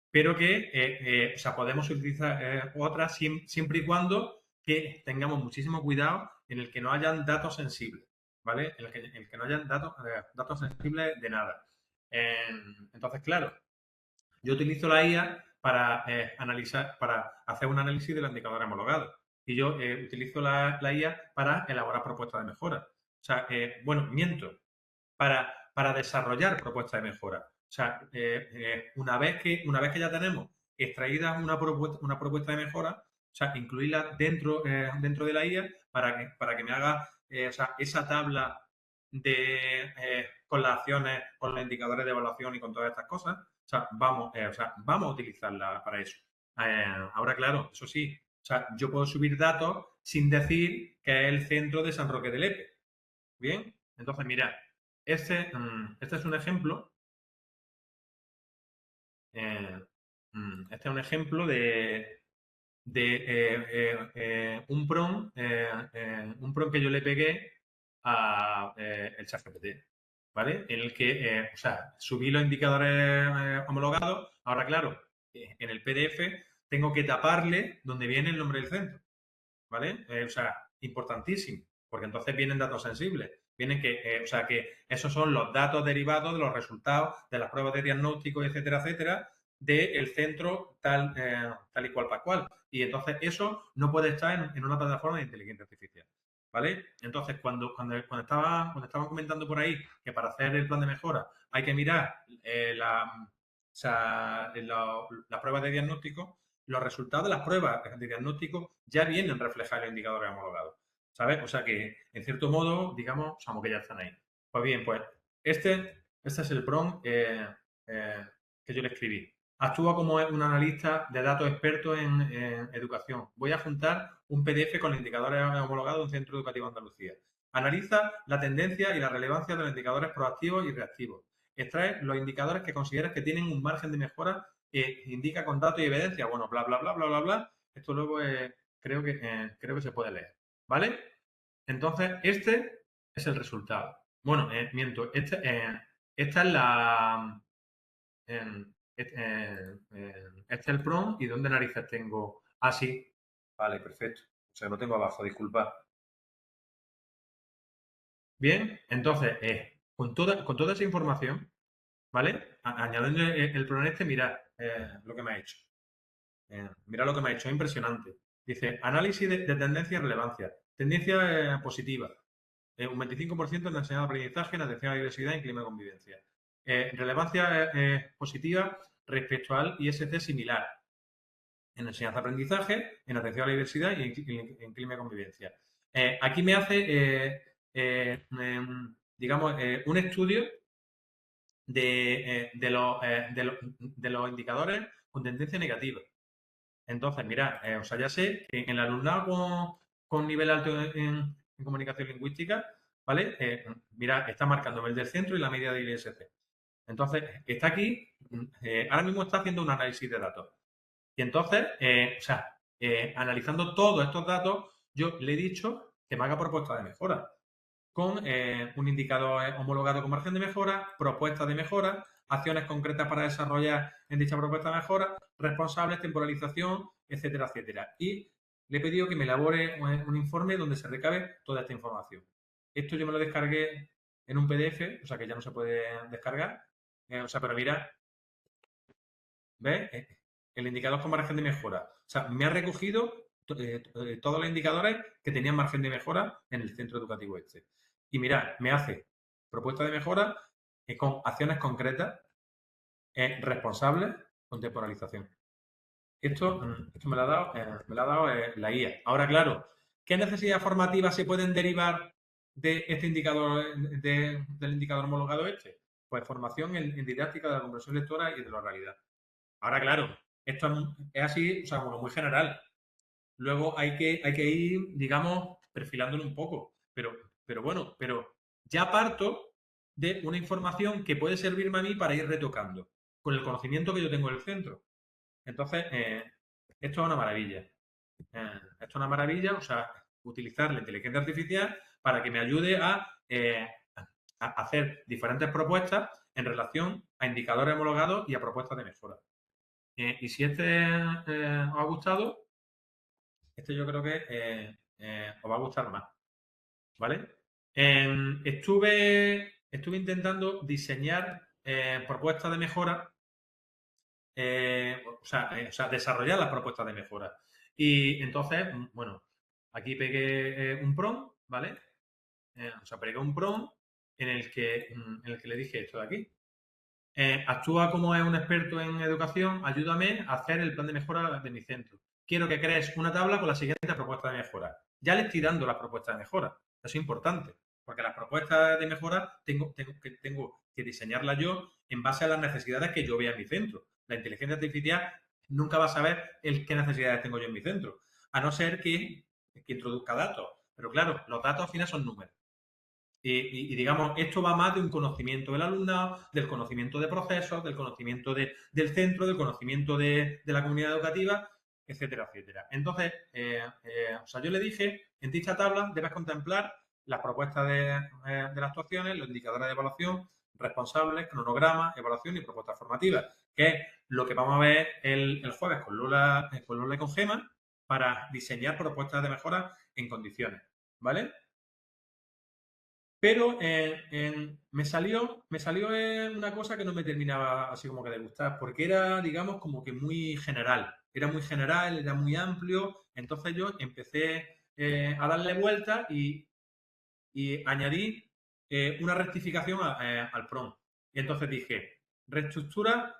pero que, o sea, podemos utilizar otras siempre y cuando que tengamos muchísimo cuidado en el que no hayan datos sensibles, ¿vale? En el que no hayan datos sensibles de nada. Entonces, claro, yo utilizo la IA para analizar, para hacer un análisis de los indicadores homologados. Y yo utilizo la IA para elaborar propuestas de mejora. O sea, bueno, miento, para desarrollar propuestas de mejora. O sea, una vez que ya tenemos extraída una propuesta de mejora, o sea, incluirla dentro de la IA para que me haga o sea, esa tabla con las acciones, con los indicadores de evaluación y con todas estas cosas. O sea, vamos a utilizarla para eso. Ahora, claro, eso sí, o sea, yo puedo subir datos sin decir que es el centro de San Roque del Epe. Bien, entonces, mirad, este es un ejemplo. Este es un ejemplo de un prompt que yo le pegué a el ChatGPT, ¿vale? En el que, o sea, subí los indicadores homologados. Ahora, claro, en el PDF tengo que taparle donde viene el nombre del centro, ¿vale? O sea, importantísimo, porque entonces vienen datos sensibles. Vienen o sea, que esos son los datos derivados de los resultados de las pruebas de diagnóstico, etcétera, del centro tal y cual para cual. Y entonces eso no puede estar en una plataforma de inteligencia artificial. ¿Vale? Entonces, cuando estaban comentando por ahí que para hacer el plan de mejora hay que mirar las pruebas de diagnóstico, los resultados de las pruebas de diagnóstico ya vienen reflejados en los indicadores homologados. ¿Sabes? O sea que, en cierto modo, digamos, como que ya están ahí. Pues bien, pues este es el prompt que yo le escribí. Actúa como un analista de datos experto en educación. Voy a juntar un PDF con los indicadores homologados de un centro educativo de Andalucía. Analiza la tendencia y la relevancia de los indicadores proactivos y reactivos. Extrae los indicadores que consideras que tienen un margen de mejora e indica con datos y evidencia. Bueno, bla, bla, bla, bla, bla, bla. Esto luego creo que se puede leer. ¿Vale? Entonces, este es el resultado. Bueno, miento. Esta es la... este es el prompt y ¿dónde narices tengo? Ah, sí. Vale, perfecto. O sea, lo tengo abajo, disculpad. Bien, entonces, con toda esa información, ¿vale? Añadiendo el prompt este, mirad lo que me ha hecho. Mirad lo que me ha hecho, es impresionante. Dice, análisis de tendencia y relevancia. Tendencia positiva. Un 25% en la enseñanza de aprendizaje, en atención a la diversidad y en clima de convivencia. Relevancia positiva respecto al ISC similar en enseñanza-aprendizaje, en atención a la diversidad y en clima de convivencia. Aquí me hace, digamos, un estudio de los indicadores con tendencia negativa. Entonces, mirad, o sea, ya sé que en el alumnado con nivel alto en comunicación lingüística, ¿vale? Mirad, está marcándome el del centro y la media del ISC. Entonces, está aquí, ahora mismo está haciendo un análisis de datos. Y entonces, analizando todos estos datos, yo le he dicho que me haga propuestas de mejora con un indicador homologado con margen de mejora, propuestas de mejora, acciones concretas para desarrollar en dicha propuesta de mejora, responsables, temporalización, etcétera, etcétera. Y le he pedido que me elabore un informe donde se recabe toda esta información. Esto yo me lo descargué en un PDF, o sea que ya no se puede descargar. Pero mira, ¿ves? El indicador con margen de mejora. O sea, me ha recogido todos los indicadores que tenían margen de mejora en el centro educativo este. Y mirad, me hace propuesta de mejora con acciones concretas, responsables, con temporalización. Esto me lo ha dado la IA. Ahora, claro, ¿qué necesidades formativas se pueden derivar de este indicador, del indicador homologado este? Pues formación en didáctica de la comprensión lectora y de la oralidad. Ahora, claro, esto es así, o sea, como muy general. Luego hay que ir, digamos, perfilándolo un poco. Pero ya parto de una información que puede servirme a mí para ir retocando con el conocimiento que yo tengo del centro. Entonces, esto es una maravilla. Esto es una maravilla, o sea, utilizar la inteligencia artificial para que me ayude a hacer diferentes propuestas en relación a indicadores homologados y a propuestas de mejora. Y si este os ha gustado, este yo creo que os va a gustar más. ¿Vale? Estuve intentando diseñar propuestas de mejora, desarrollar las propuestas de mejora. Y entonces, bueno, aquí pegué un prompt, ¿vale? Pegué un prompt en el que le dije esto de aquí. Actúa como es un experto en educación, ayúdame a hacer el plan de mejora de mi centro. Quiero que crees una tabla con las siguientes propuestas de mejora. Ya le estoy dando las propuestas de mejora. Eso es importante, porque las propuestas de mejora tengo que diseñarlas yo en base a las necesidades que yo vea en mi centro. La inteligencia artificial nunca va a saber qué necesidades tengo yo en mi centro, a no ser que introduzca datos. Pero claro, los datos al final son números. Y digamos, esto va más de un conocimiento del alumnado, del conocimiento de procesos, del conocimiento del centro, del conocimiento de la comunidad educativa, etcétera, etcétera. Entonces, yo le dije, en dicha tabla debes contemplar las propuestas de las actuaciones, los indicadores de evaluación, responsables, cronogramas, evaluación y propuestas formativas, que es lo que vamos a ver el jueves con Lola y con Gema para diseñar propuestas de mejora en condiciones, ¿vale? Pero me salió una cosa que no me terminaba así como que de gustar, porque era, digamos, como que muy general. Era muy general, era muy amplio. Entonces yo empecé a darle vueltas y añadí una rectificación al prompt. Y entonces dije, reestructura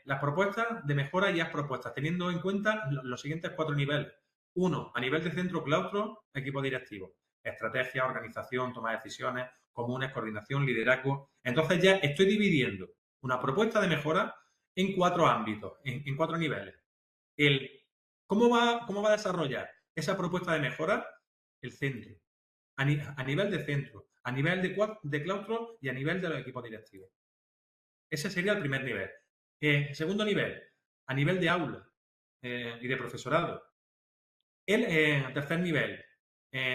las propuestas de mejora y haz propuestas, teniendo en cuenta los siguientes 4 niveles. 1, a nivel de centro claustro, equipo directivo. Estrategia, organización, toma de decisiones, comunes, coordinación, liderazgo. Entonces ya estoy dividiendo una propuesta de mejora en 4 ámbitos, en 4 niveles. ¿Cómo va a desarrollar esa propuesta de mejora? El centro. A nivel de centro, a nivel de claustro y a nivel de los equipos directivos. Ese sería el primer nivel. Segundo nivel, a nivel de aula y de profesorado. El tercer nivel,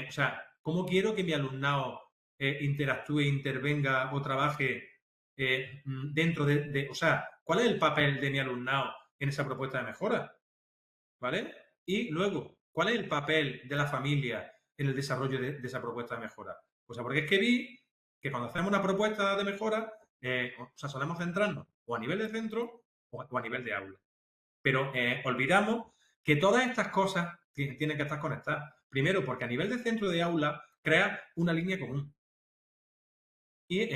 o sea, ¿cómo quiero que mi alumnado interactúe, intervenga o trabaje dentro o sea, ¿cuál es el papel de mi alumnado en esa propuesta de mejora? ¿Vale? Y luego, ¿cuál es el papel de la familia en el desarrollo de esa propuesta de mejora? O sea, porque es que vi que cuando hacemos una propuesta de mejora, o sea, solemos centrarnos o a nivel de centro o a nivel de aula. Pero olvidamos que todas estas cosas tienen que estar conectadas. Primero, porque a nivel de centro de aula crea una línea común. Y,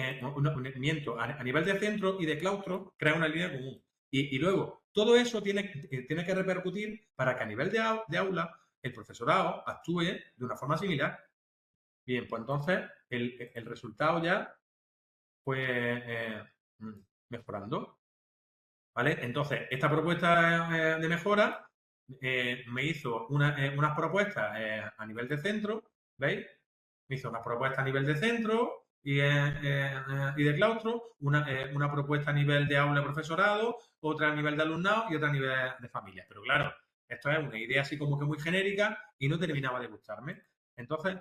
miento, a nivel de centro y de claustro crea una línea común. Y luego, todo eso tiene que repercutir para que a nivel de aula el profesorado actúe de una forma similar. Bien, pues entonces el resultado ya, pues, mejorando. ¿Vale? Entonces, esta propuesta de mejora me hizo unas propuestas a nivel de centro, ¿veis? Me hizo unas propuestas a nivel de centro y de claustro, una propuesta a nivel de aula y profesorado, otra a nivel de alumnado y otra a nivel de familia. Pero claro, esto es una idea así como que muy genérica y no terminaba de gustarme. Entonces,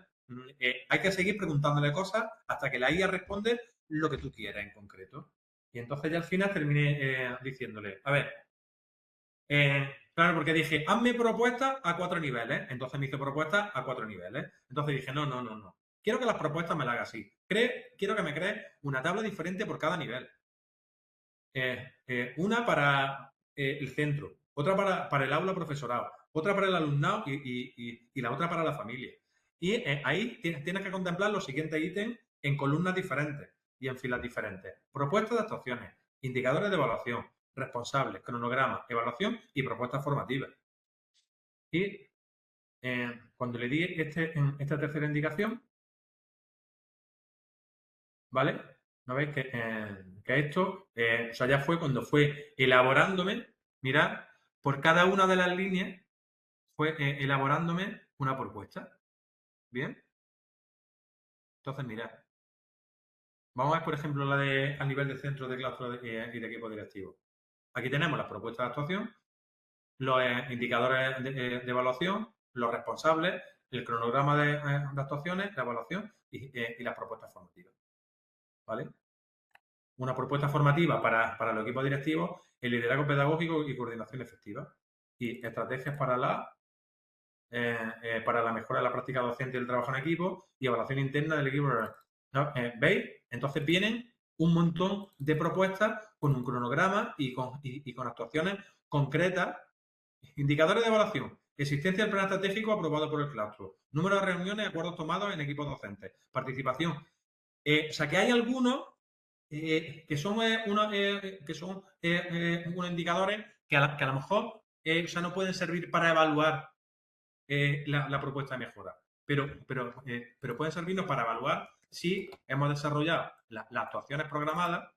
hay que seguir preguntándole cosas hasta que la IA responde lo que tú quieras en concreto. Y entonces ya al final terminé diciéndole, a ver, claro, porque dije, hazme propuestas a 4 niveles. Entonces me hizo propuestas a 4 niveles. Entonces dije, no. Quiero que las propuestas me las haga así. Quiero que me crees una tabla diferente por cada nivel. Una para el centro, otra para el aula profesorado, otra para el alumnado y la otra para la familia. Y ahí tienes que contemplar los siguientes ítems en columnas diferentes y en filas diferentes. Propuestas de actuaciones, indicadores de evaluación, responsables, cronograma, evaluación y propuestas formativas. Y cuando le di esta tercera indicación, ¿vale? ¿No veis que esto, o sea, ya fue cuando fue elaborándome, mirad, por cada una de las líneas fue elaborándome una propuesta? ¿Bien? Entonces, mirad. Vamos a ver, por ejemplo, la de a nivel de centro de claustro y de equipo directivo. Aquí tenemos las propuestas de actuación, los indicadores de evaluación, los responsables, el cronograma de actuaciones, la evaluación y las propuestas formativas. ¿Vale? Una propuesta formativa para los equipos directivos, el liderazgo pedagógico y coordinación efectiva. Y estrategias para la mejora de la práctica docente y el trabajo en equipo y evaluación interna del equipo. ¿No? ¿Veis? Entonces vienen un montón de propuestas con un cronograma y con actuaciones concretas. Indicadores de evaluación. Existencia del plan estratégico aprobado por el claustro. Número de reuniones y acuerdos tomados en equipos docentes. Participación. O sea, que hay algunos que son unos indicadores que a lo mejor o sea, no pueden servir para evaluar la propuesta de mejora, pero pueden servirnos para evaluar si hemos desarrollado las actuaciones programadas,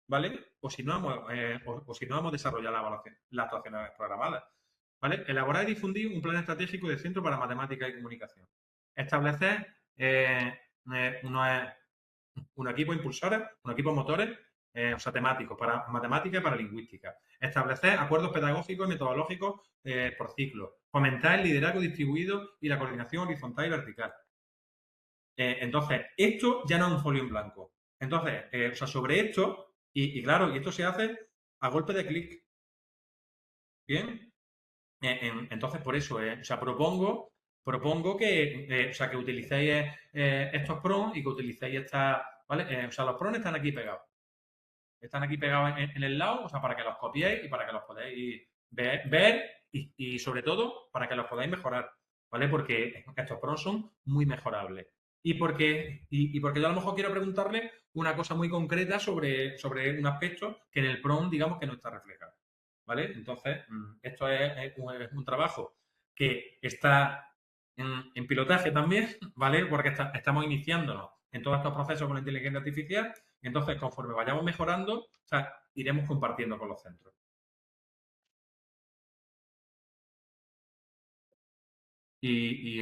¿vale? O si no hemos desarrollado las actuaciones programadas, ¿vale? Elaborar y difundir un plan estratégico de centro para matemáticas y comunicación. Establecer un equipo impulsores, un equipo motores, o sea, temáticos para matemática y para lingüística. Establecer acuerdos pedagógicos y metodológicos por ciclo. Fomentar el liderazgo distribuido y la coordinación horizontal y vertical. Entonces, esto ya no es un folio en blanco. Entonces, o sea, sobre esto, y claro, y esto se hace a golpe de clic. ¿Bien? Entonces, por eso, o sea, propongo propongo que, o sea, que utilicéis estos prompts y que utilicéis estas, ¿vale? O sea, los prompts están aquí pegados. Están aquí pegados en el lado, o sea, para que los copiéis y para que los podáis ver y sobre todo para que los podáis mejorar, ¿vale? Porque estos prompts son muy mejorables. Y porque yo a lo mejor quiero preguntarle una cosa muy concreta sobre un aspecto que en el prompt, digamos, que no está reflejado, ¿vale? Entonces, esto es un trabajo que está en pilotaje también, ¿vale? Porque estamos iniciándonos en todos estos procesos con la inteligencia artificial. Entonces, conforme vayamos mejorando, o sea, iremos compartiendo con los centros. Y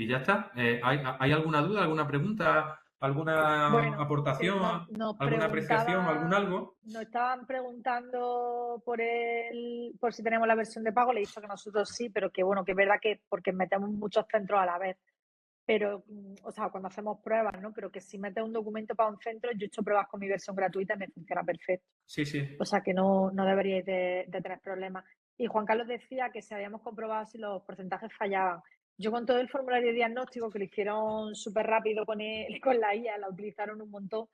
ya está. ¿Hay alguna duda, alguna pregunta, alguna Bueno, aportación, nos alguna apreciación, algún preguntaba, algo? nos estaban preguntando por si tenemos la versión de pago. Le he dicho que nosotros sí, pero que bueno, que es verdad que porque metemos muchos centros a la vez. Pero, o sea, cuando hacemos pruebas, ¿no? Pero que si metes un documento para un centro, yo he hecho pruebas con mi versión gratuita y me funciona perfecto. Sí, sí. O sea que no deberíais de tener problemas. Y Juan Carlos decía que si habíamos comprobado si los porcentajes fallaban. Yo con todo el formulario diagnóstico que lo hicieron súper rápido con la IA, la utilizaron un montón,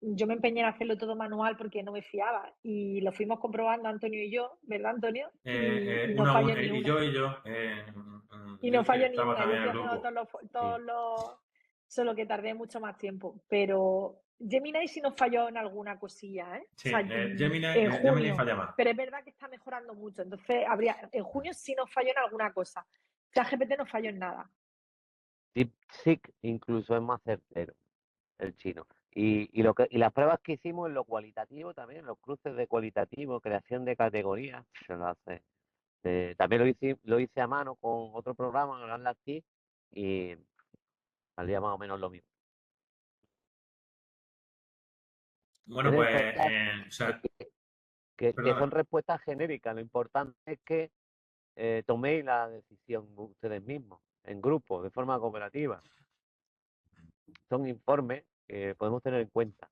yo me empeñé en hacerlo todo manual porque no me fiaba. Y lo fuimos comprobando Antonio y yo, ¿verdad, Antonio? Y no Uno a falló uno, ni y una. yo y yo. Y Yo no es que falló ni estaba una. Yo también en estoy el haciendo grupo. todos los, solo que tardé mucho más tiempo. Pero Gemini sí nos falló en alguna cosilla, ¿eh? O Sí, sea, en Gemini junio. falla más. Pero es verdad que está mejorando mucho. Entonces, en junio sí nos falló en alguna cosa. ChatGPT no falló en nada. DeepSeek incluso es más certero, el chino. Y las pruebas que hicimos en lo cualitativo también, los cruces de cualitativo, creación de categorías, se lo hace. También lo hice a mano con otro programa, el Atlas, y salía más o menos lo mismo. Bueno, Tienen pues, respuestas o sea, que son perdona. respuestas genéricas. Lo importante es que toméis la decisión ustedes mismos, en grupo, de forma cooperativa. Son informes que podemos tener en cuenta.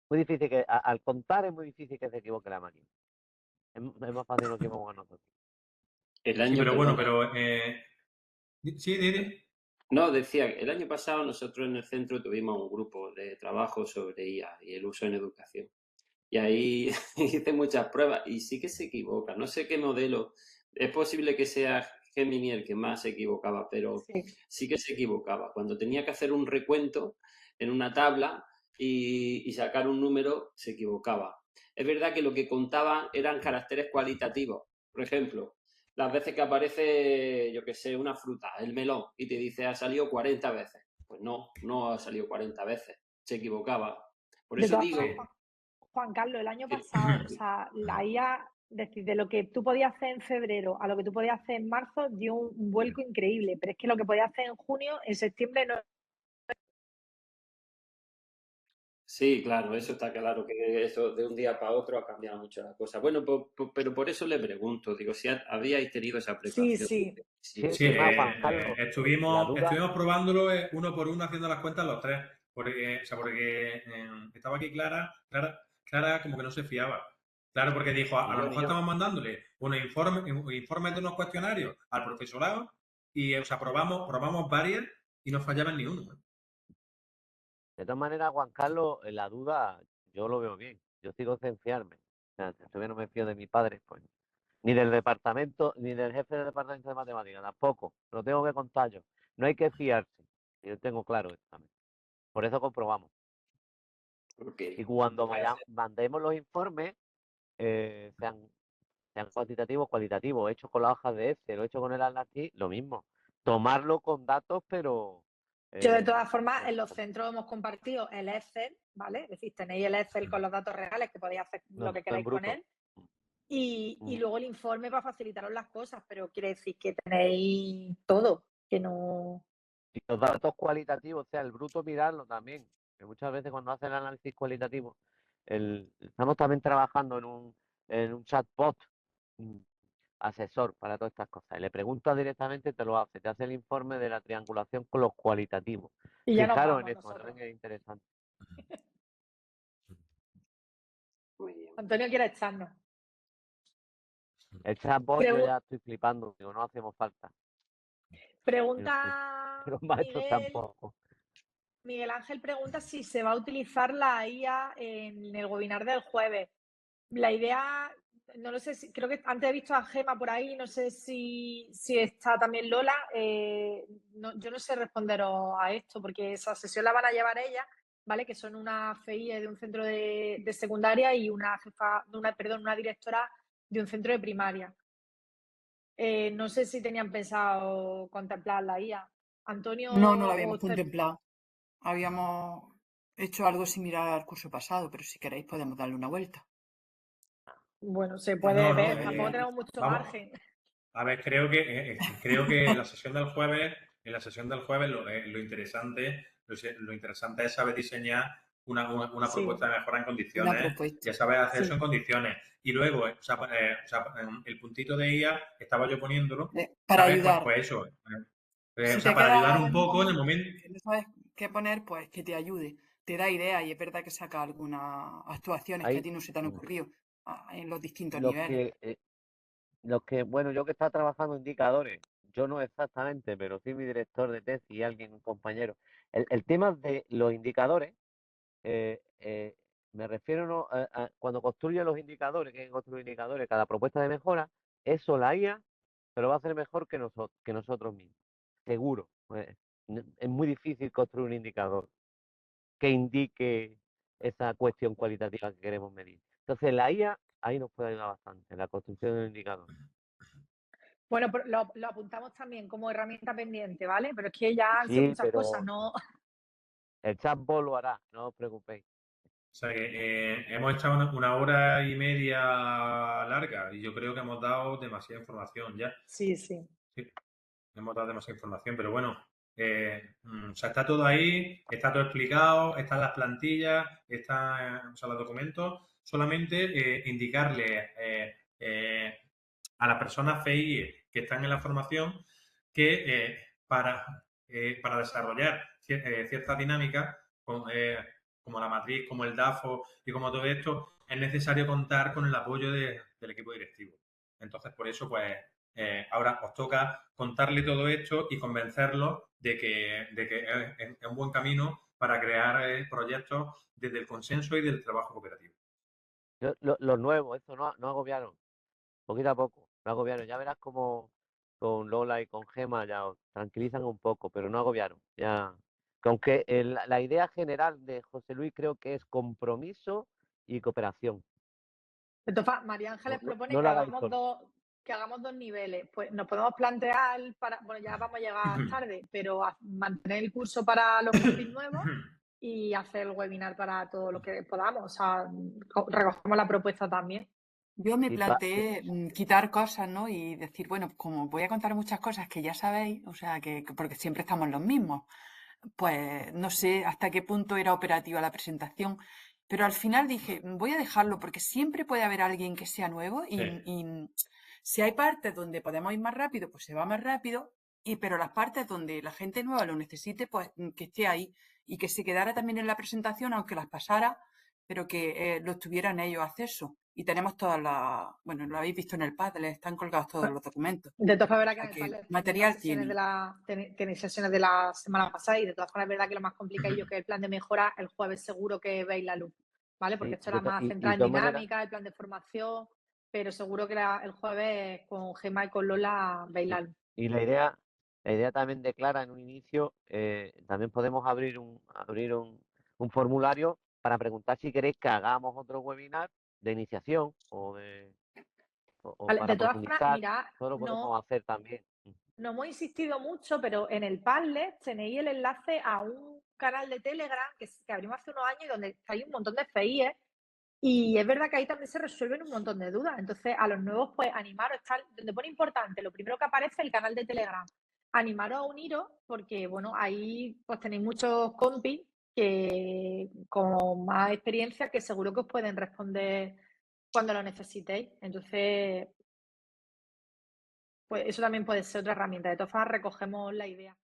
Muy difícil al contar es muy difícil que se equivoque la máquina. Es más fácil no equivocar nosotros. El Sí, año, pero bueno, perdona. pero sí, Didi. No, decía, el año pasado nosotros en el centro tuvimos un grupo de trabajo sobre IA y el uso en educación. Y ahí hice muchas pruebas y sí que se equivoca. No sé qué modelo. Es posible que sea Gemini el que más se equivocaba, pero Sí. sí que se equivocaba. Cuando tenía que hacer un recuento en una tabla y sacar un número, se equivocaba. Es verdad que lo que contaban eran caracteres cualitativos. Por ejemplo, las veces que aparece, yo que sé, una fruta, el melón, y te dice ha salido 40 veces. Pues no ha salido 40 veces. Se equivocaba. Por De eso todas digo formas, Juan Carlos, el año pasado, o sea, la IA, decir, de lo que tú podías hacer en febrero a lo que tú podías hacer en marzo, dio un vuelco increíble. Pero es que lo que podías hacer en junio, en septiembre no. Sí, claro, eso está claro, que eso de un día para otro ha cambiado mucho la cosa. Bueno, pero por eso le pregunto, digo, si habíais tenido esa Sí, precaución. sí. Sí, Sí, Sí, además, Juan Carlos, la estuvimos, duda, estuvimos probándolo uno por uno haciendo las cuentas los tres. Porque, o sea, porque estaba aquí Clara como que no se fiaba. Claro, porque dijo, a ni lo yo, ni mejor yo. estamos mandándole informes de unos cuestionarios al profesorado y, o sea, probamos varias y no fallaban ni uno. De todas maneras, Juan Carlos, la duda, yo lo veo bien. Yo sigo sin fiarme. O sea, si todavía no me fío de mi padre, pues. Ni del departamento, ni del jefe del departamento de matemáticas, tampoco. Lo tengo que contar yo. No hay que fiarse. Yo tengo claro esto también. Por eso comprobamos. ok. Y cuando mandemos los informes, sean cuantitativos, cualitativos, hechos con la hoja de Excel, o hechos con el Atlas, lo mismo. Tomarlo con datos, pero Yo, de eh, todas formas, eh, en los centros hemos compartido el Excel, ¿vale? Es decir, tenéis el Excel con los datos reales que podéis hacer no, lo que en queráis con bruto. él. Y Mm. luego el informe para facilitaros las cosas, pero quiere decir que tenéis todo, que no. Y los datos cualitativos, o sea, el bruto mirarlo también, que muchas veces cuando hacen el análisis cualitativo, estamos también trabajando en un chatbot mm, asesor para todas estas cosas. Y le preguntas directamente, te hace el informe de la triangulación con los cualitativos. Y ya nos Fijaros en vamos eso, que nosotros. también es interesante. Muy bien. Antonio quiere echarnos. El chatbot yo Pregu- ya estoy flipando, digo, no hacemos falta. Pregunta Los maestros tampoco. Miguel Ángel pregunta si se va a utilizar la IA en el webinar del jueves. La idea, no lo sé, creo que antes he visto a Gema por ahí, no sé si está también Lola. Yo no sé responderos a esto porque esa sesión la van a llevar ellas, ¿vale? Que son una FIE de un centro de secundaria y una una directora de un centro de primaria. No sé si tenían pensado contemplar la IA. Antonio, No, no lo o habíamos usted. contemplado. Habíamos hecho algo similar al curso pasado, pero si queréis podemos darle una vuelta. Bueno, se No, puede no, ver, tampoco tenemos mucho vamos. margen. A ver, creo que en la sesión del jueves, lo interesante es saber diseñar una Sí, propuesta de mejora en Una condiciones propuesta. y saber hacer sí. eso en condiciones. Y luego, el puntito de IA, estaba yo poniéndolo, Para ¿sabes? ayudar. Pues eso. Si te Para quedas ayudar ahora un mismo poco en el momento. que no sabes qué poner, pues que te ayude. Te da ideas y es verdad que saca algunas actuaciones que a Hay ti no se te han ocurrido en los distintos los niveles. bueno, yo que estaba trabajando indicadores, yo no exactamente, pero sí mi director de tesis y alguien, un compañero. El tema de los indicadores, eh, eh, me refiero ¿no? cuando construye los indicadores, que construye indicadores, cada propuesta de mejora, eso la IA se lo va a hacer mejor que nosotros mismos, seguro. Es muy difícil construir un indicador que indique esa cuestión cualitativa que queremos medir. Entonces, la IA ahí nos puede ayudar bastante, en la construcción de un indicador. Bueno, pero lo apuntamos también como herramienta pendiente, ¿vale? Pero es que ya han sido Sí, muchas cosas, pero ¿no? el chatbot lo hará, no os preocupéis. O sea que hemos echado una hora y media larga y yo creo que hemos dado demasiada información ya. Sí, sí. Sí, hemos dado demasiada información, pero bueno, o sea, está todo ahí, está todo explicado, están las plantillas, están o sea, los documentos. Solamente indicarle a las personas FI que están en la formación que para desarrollar ciertas dinámicas, como la matriz, como el DAFO y como todo esto, es necesario contar con el apoyo del equipo directivo. Entonces, por eso, pues, ahora os toca contarle todo esto y convencerlos de que es un buen camino para crear proyectos desde el consenso y del trabajo cooperativo. Los nuevos, eso no agobiaron, poquito a poco, no agobiaron. Ya verás como con Lola y con Gema ya os tranquilizan un poco, pero no agobiaron. Ya, que aunque la idea general de José Luis creo que es compromiso y cooperación. Entonces, María Ángeles propone No que lo hagáis hagamos solo. dos niveles. Pues nos podemos plantear bueno, ya vamos a llegar tarde, pero mantener el curso para los compis nuevos y hacer el webinar para todo lo que podamos. O sea, recogemos la propuesta también. Yo me Sí, planteé quitar cosas, ¿no? Y decir, bueno, como voy a contar muchas cosas que ya sabéis, o sea, porque siempre estamos los mismos, pues no sé hasta qué punto era operativa la presentación, pero al final dije, voy a dejarlo porque siempre puede haber alguien que sea nuevo Sí. y si hay partes donde podemos ir más rápido, pues se va más rápido, pero las partes donde la gente nueva lo necesite, pues que esté ahí y que se quedara también en la presentación, aunque las pasara, pero que lo tuvieran ellos acceso. Y tenemos todas las, bueno, lo habéis visto en el Padlet, están colgados todos los documentos. De todas formas, O sea, es verdad que en el Padlet material tenéis sesiones de la semana pasada y de todas formas es verdad que lo más complicado que el plan de mejora, el jueves seguro que veis la luz, ¿vale? Porque sí, esto era más y centrado de en todas maneras, dinámica, el plan de formación, pero seguro que el jueves con Gemma y con Lola veis la luz. y la idea también declara en un inicio, también podemos abrir un formulario para preguntar si queréis que hagamos otro webinar de iniciación o Vale, para de todas formas, profundizar. mirad, Eso lo podemos hacer también. no hemos insistido mucho, pero en el Padlet tenéis el enlace a un canal de Telegram que abrimos hace unos años y donde hay un montón de FIEs. Y es verdad que ahí también se resuelven un montón de dudas. Entonces, a los nuevos, pues animaros, donde pone importante, lo primero que aparece es el canal de Telegram. Animaros a uniros, porque bueno, ahí pues tenéis muchos compis que con más experiencia que seguro que os pueden responder cuando lo necesitéis. Entonces, pues eso también puede ser otra herramienta. De todas formas, recogemos la idea.